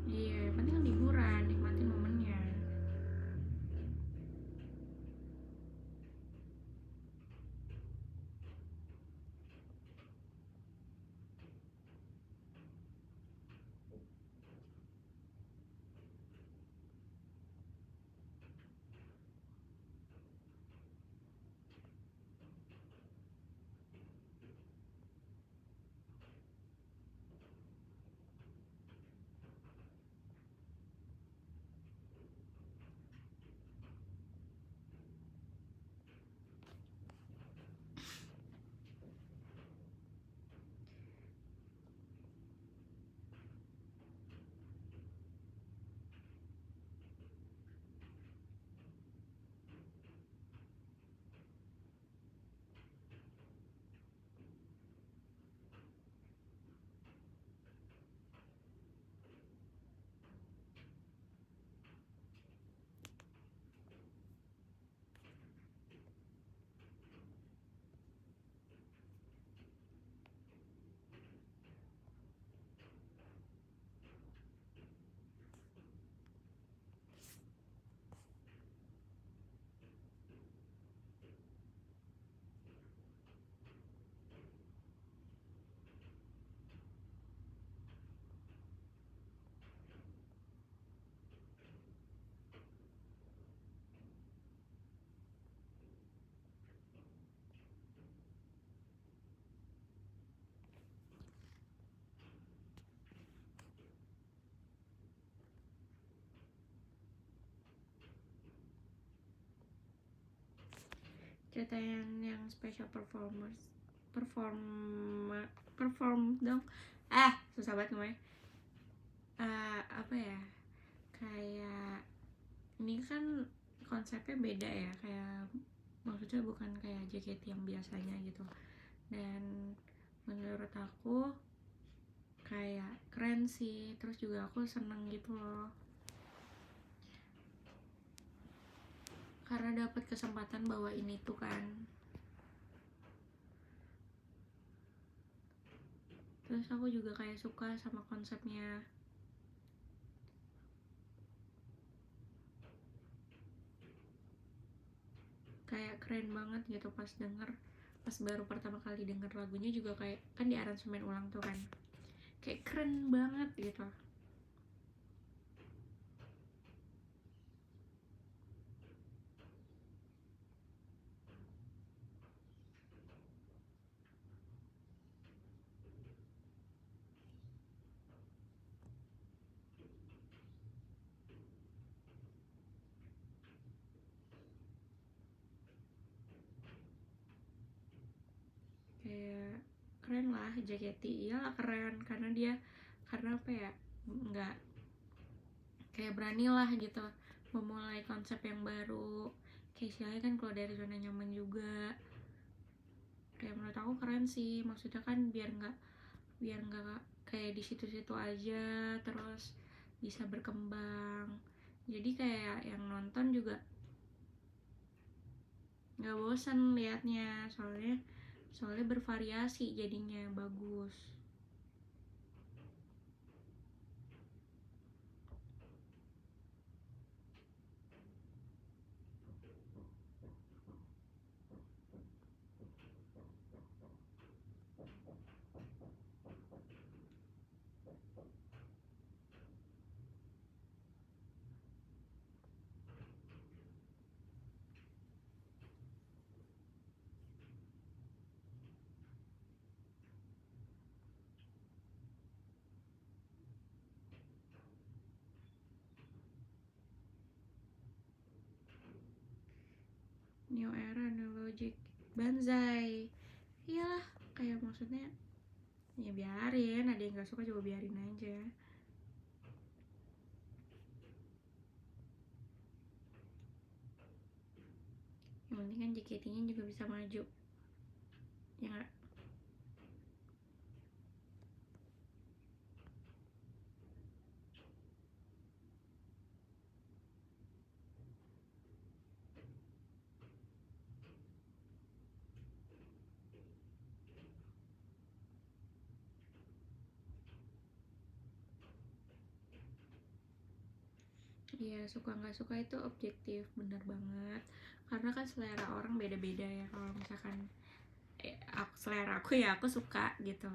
Iya, yang penting kan liburan, nikmatin momennya. Cerita yang special perform dong. Susah banget namanya. Apa ya, kayak ini kan konsepnya beda ya, kayak maksudnya bukan kayak JKT yang biasanya gitu. Dan menurut aku kayak keren sih, terus juga aku seneng gitu loh karena dapat kesempatan bawain itu kan. Terus aku juga kayak suka sama konsepnya, kayak keren banget gitu pas baru pertama kali denger lagunya juga kayak kan di aransemen ulang tuh kan, kayak keren banget gitu. Kayak keren lah JKT, iyalah keren karena apa ya, nggak kayak berani lah gitu memulai konsep yang baru, kayak istilahnya kan keluar dari zona nyaman juga. Kayak menurut aku keren sih, maksudnya kan biar nggak kayak di situ-situ aja, terus bisa berkembang, jadi kayak yang nonton juga nggak bosan liatnya, soalnya bervariasi jadinya bagus. New era, new logic, banzai. Iyalah, kayak maksudnya ya biarin, ada yang nggak suka juga biarin aja. Yang penting kan JKT-nya juga bisa maju, ya nggak? Iya, suka nggak suka itu objektif, bener banget. Karena kan selera orang beda-beda ya. Kalau misalkan selera aku ya aku suka gitu.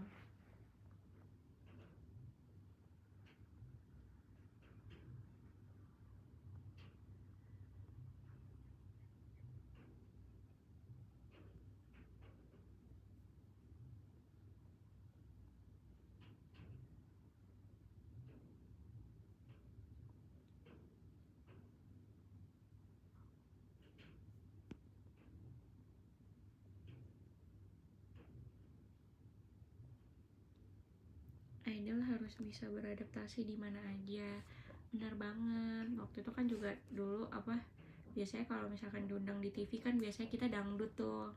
Idol harus bisa beradaptasi di mana aja, bener banget. Waktu itu kan juga dulu apa, biasanya kalau misalkan diundang di TV kan biasanya kita dangdut tuh,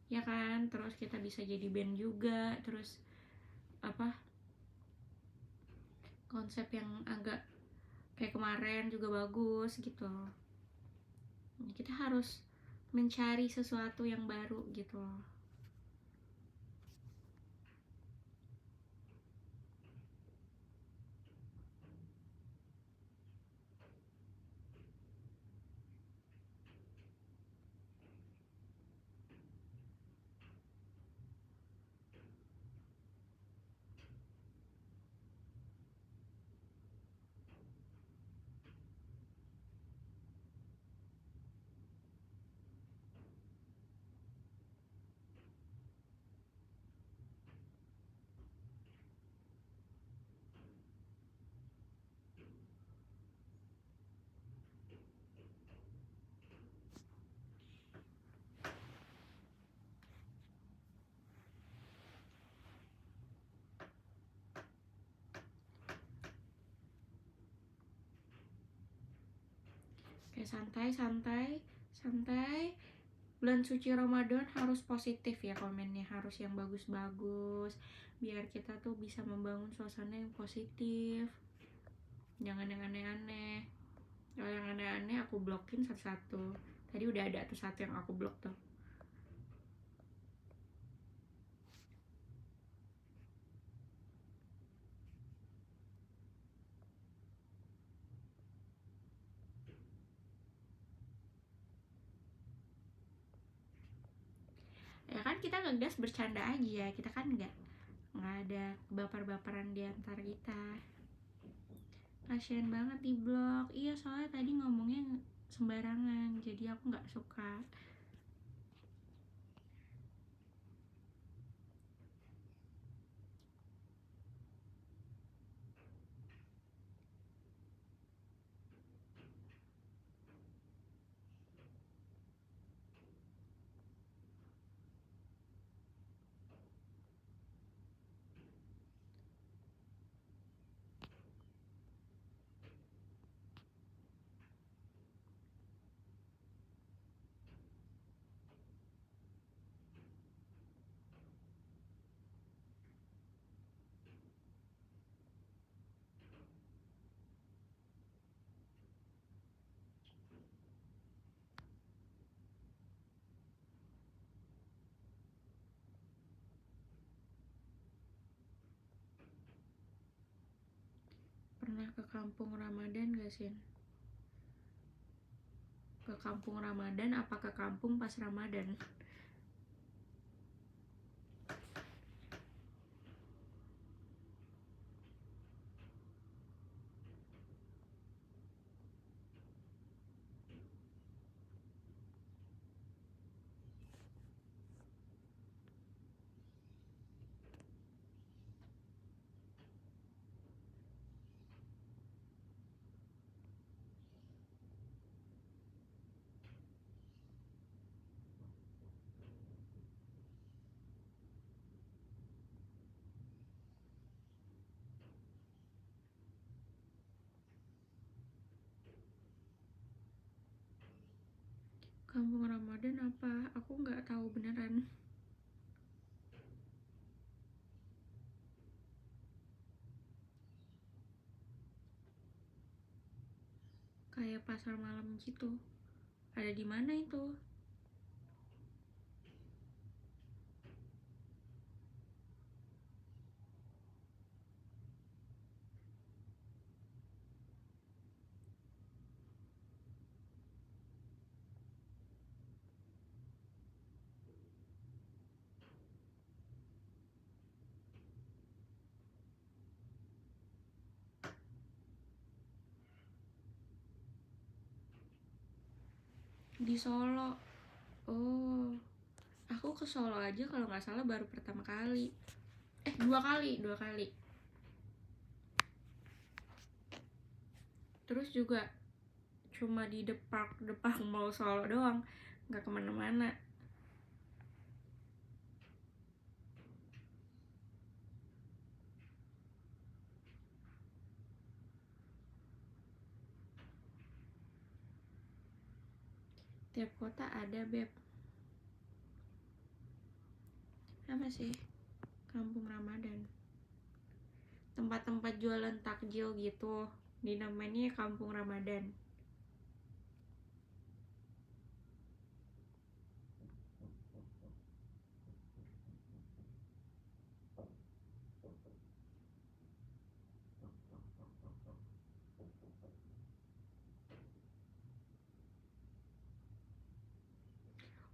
ya kan. Terus kita bisa jadi band juga, terus apa, konsep yang agak kayak kemarin juga bagus gitu. Kita harus mencari sesuatu yang baru gitu loh. Kayak santai-santai, santai. Bulan suci Ramadan harus positif ya komennya, harus yang bagus-bagus, biar kita tuh bisa membangun suasana yang positif. Jangan yang aneh-aneh. Kalau yang aneh-aneh aku blokin satu-satu. Tadi udah ada tuh satu yang aku blok tuh. Ya kan kita ngegas bercanda aja, kita kan nggak ada baper-baperan di antara kita. Kasian banget di blog. Iya, soalnya tadi ngomongnya sembarangan, jadi aku nggak suka. Pernah ke kampung Ramadan gak sih? Ke kampung Ramadan apa ke kampung pas Ramadan? Kampung Ramadan apa? Aku nggak tahu beneran. Kayak pasar malam gitu. Ada di mana itu? Di Solo. Oh, aku ke Solo aja kalau nggak salah baru pertama kali. Dua kali. Terus juga cuma di depan Mall Solo doang, nggak kemana-mana. Tiap kota ada, Beb. Apa sih? Kampung Ramadan. Tempat-tempat jualan takjil gitu, dinamainya Kampung Ramadan.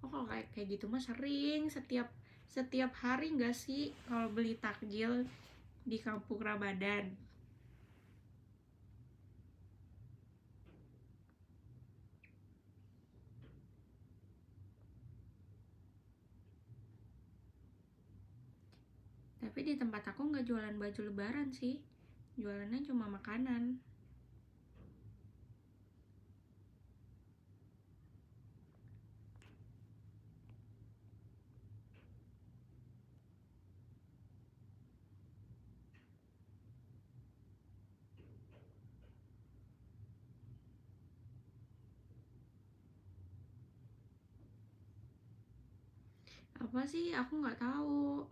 Oh, kalau kayak gitu mah sering, setiap hari nggak sih kalau beli takjil di Kampung Ramadan. Tapi di tempat aku nggak jualan baju lebaran sih, jualannya cuma makanan. Apa sih? Aku nggak tahu.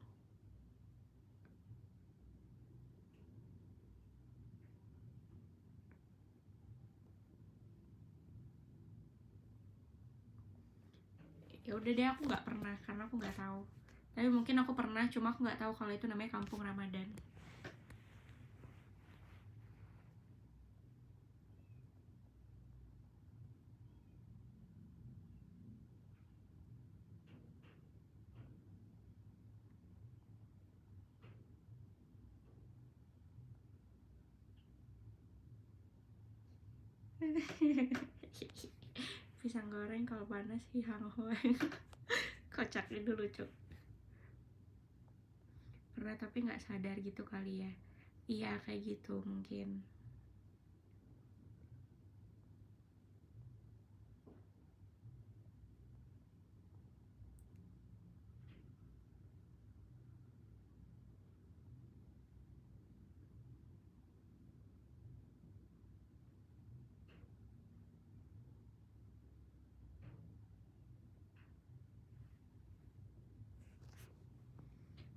Ya udah deh, aku nggak pernah karena aku nggak tahu. Tapi mungkin aku pernah, cuma aku nggak tahu kalau itu namanya Kampung Ramadan. Pisang goreng kalau panas sih hang-hoeng. Kocak itu lucu. Pernah tapi nggak sadar gitu kali ya. Iya kayak gitu mungkin.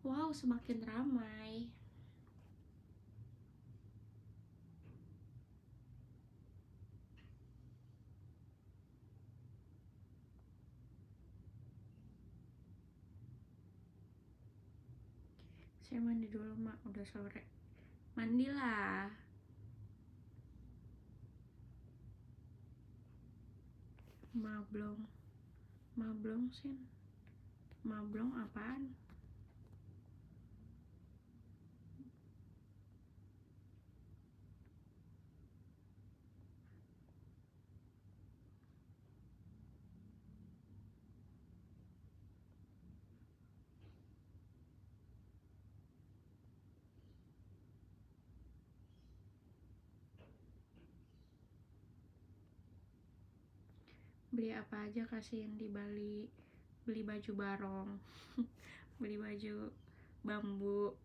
Wow, semakin ramai. Saya mandi dulu mak, udah sore. Mandilah. Mablong. Mablong sih. Mablong apaan? Beli apa aja kasihin di Bali. Beli baju barong. Beli baju bambu.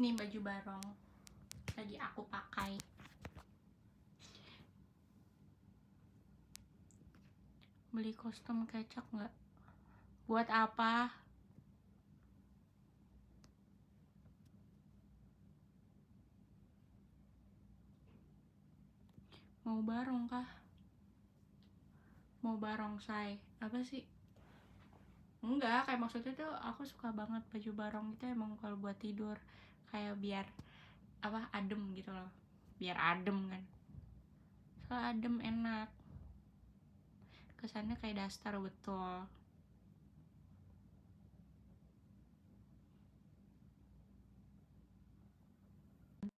Nih baju barong lagi aku pakai. Beli kostum kecap nggak? Buat apa? Mau barong kah? Mau barongsai? Apa sih? Enggak, kayak maksudnya tuh aku suka banget baju barong itu emang kalau buat tidur, kayak biar apa, adem gitu loh. Biar adem kan. Soalnya adem, enak. Kesannya kayak daster betul.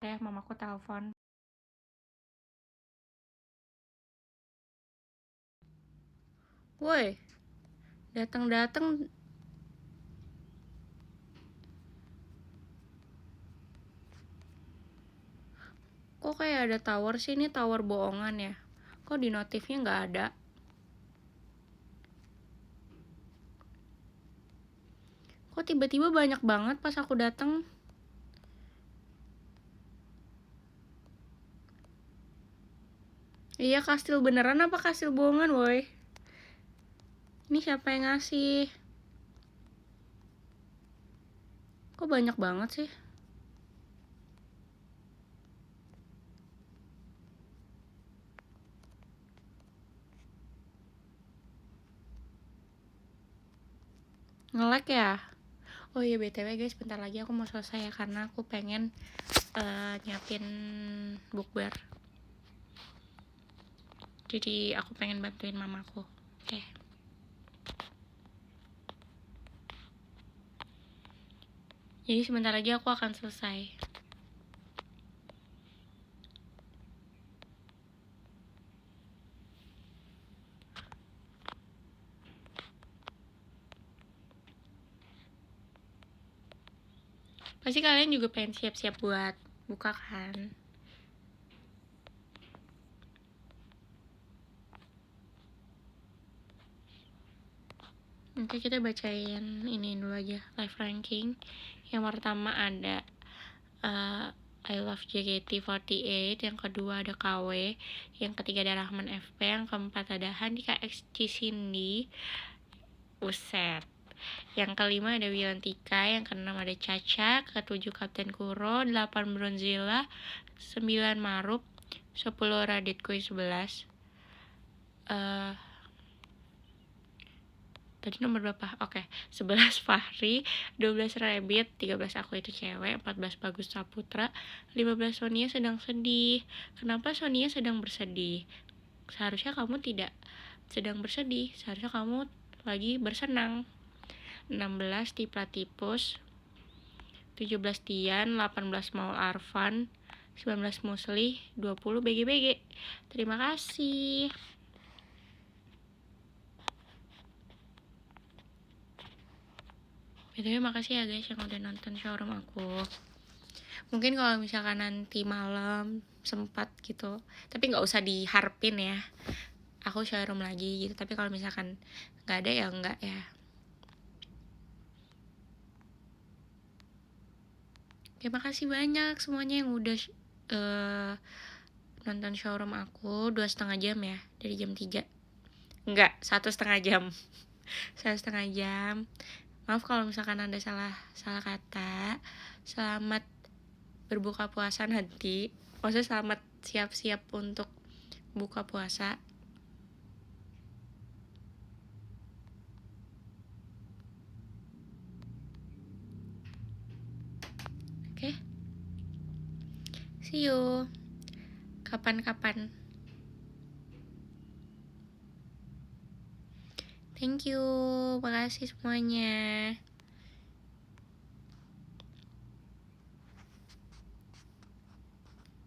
Mamaku telepon. Woi, datang-datang. Kok kayak ada tower sih? Ini tower bohongan ya? Kok di notifnya nggak ada? Kok tiba-tiba banyak banget pas aku datang? Iya, kastil beneran apa kastil bohongan, woi? Ini siapa yang ngasih? Kok banyak banget sih? Nge-lag ya? Oh iya, BTW guys, bentar lagi aku mau selesai ya, karena aku pengen nyiapin bukber. Jadi aku pengen bantuin mamaku. Oke. Jadi sebentar lagi aku akan selesai. Pasti kalian juga pengen siap-siap buat buka kan? Oke, kita bacain ini dulu aja, live ranking. Yang pertama ada I Love JKT48, yang kedua ada KW, yang ketiga ada Rahman FP, yang keempat ada Handika X Cindy, Uset. Yang kelima ada Wilantika, yang keenam ada Caca, ketujuh Kapten Kuro, 8 Bronzilla, 9 Marup, 10 Radit Kui 11. Tadi nomor berapa? Oke, 11 Fahri, 12 Rabbit, 13 Aku Itu Cewek, 14 Bagus Saputra, 15 Sonia sedang sedih. Kenapa Sonia sedang bersedih? Seharusnya kamu tidak sedang bersedih, seharusnya kamu lagi bersenang. 16 Tipla Tipus, 17 Tian, 18 Maul Arfan, 19 Musli, 20 BGBG. Terima kasih. BTW makasih ya guys yang udah nonton showroom aku. Mungkin kalau misalkan nanti malam sempat gitu, tapi nggak usah diharapin ya, aku showroom lagi gitu. Tapi kalau misalkan nggak ada ya nggak ya. Terima kasih banyak semuanya yang udah nonton showroom aku 2,5 jam ya, dari jam 3. Enggak, 1,5 jam. 1,5 jam. Maaf kalau misalkan ada salah kata. Selamat berbuka puasa nanti. Maksudnya selamat siap-siap untuk buka puasa. Oke. See you. Kapan-kapan. Thank you. Makasih semuanya.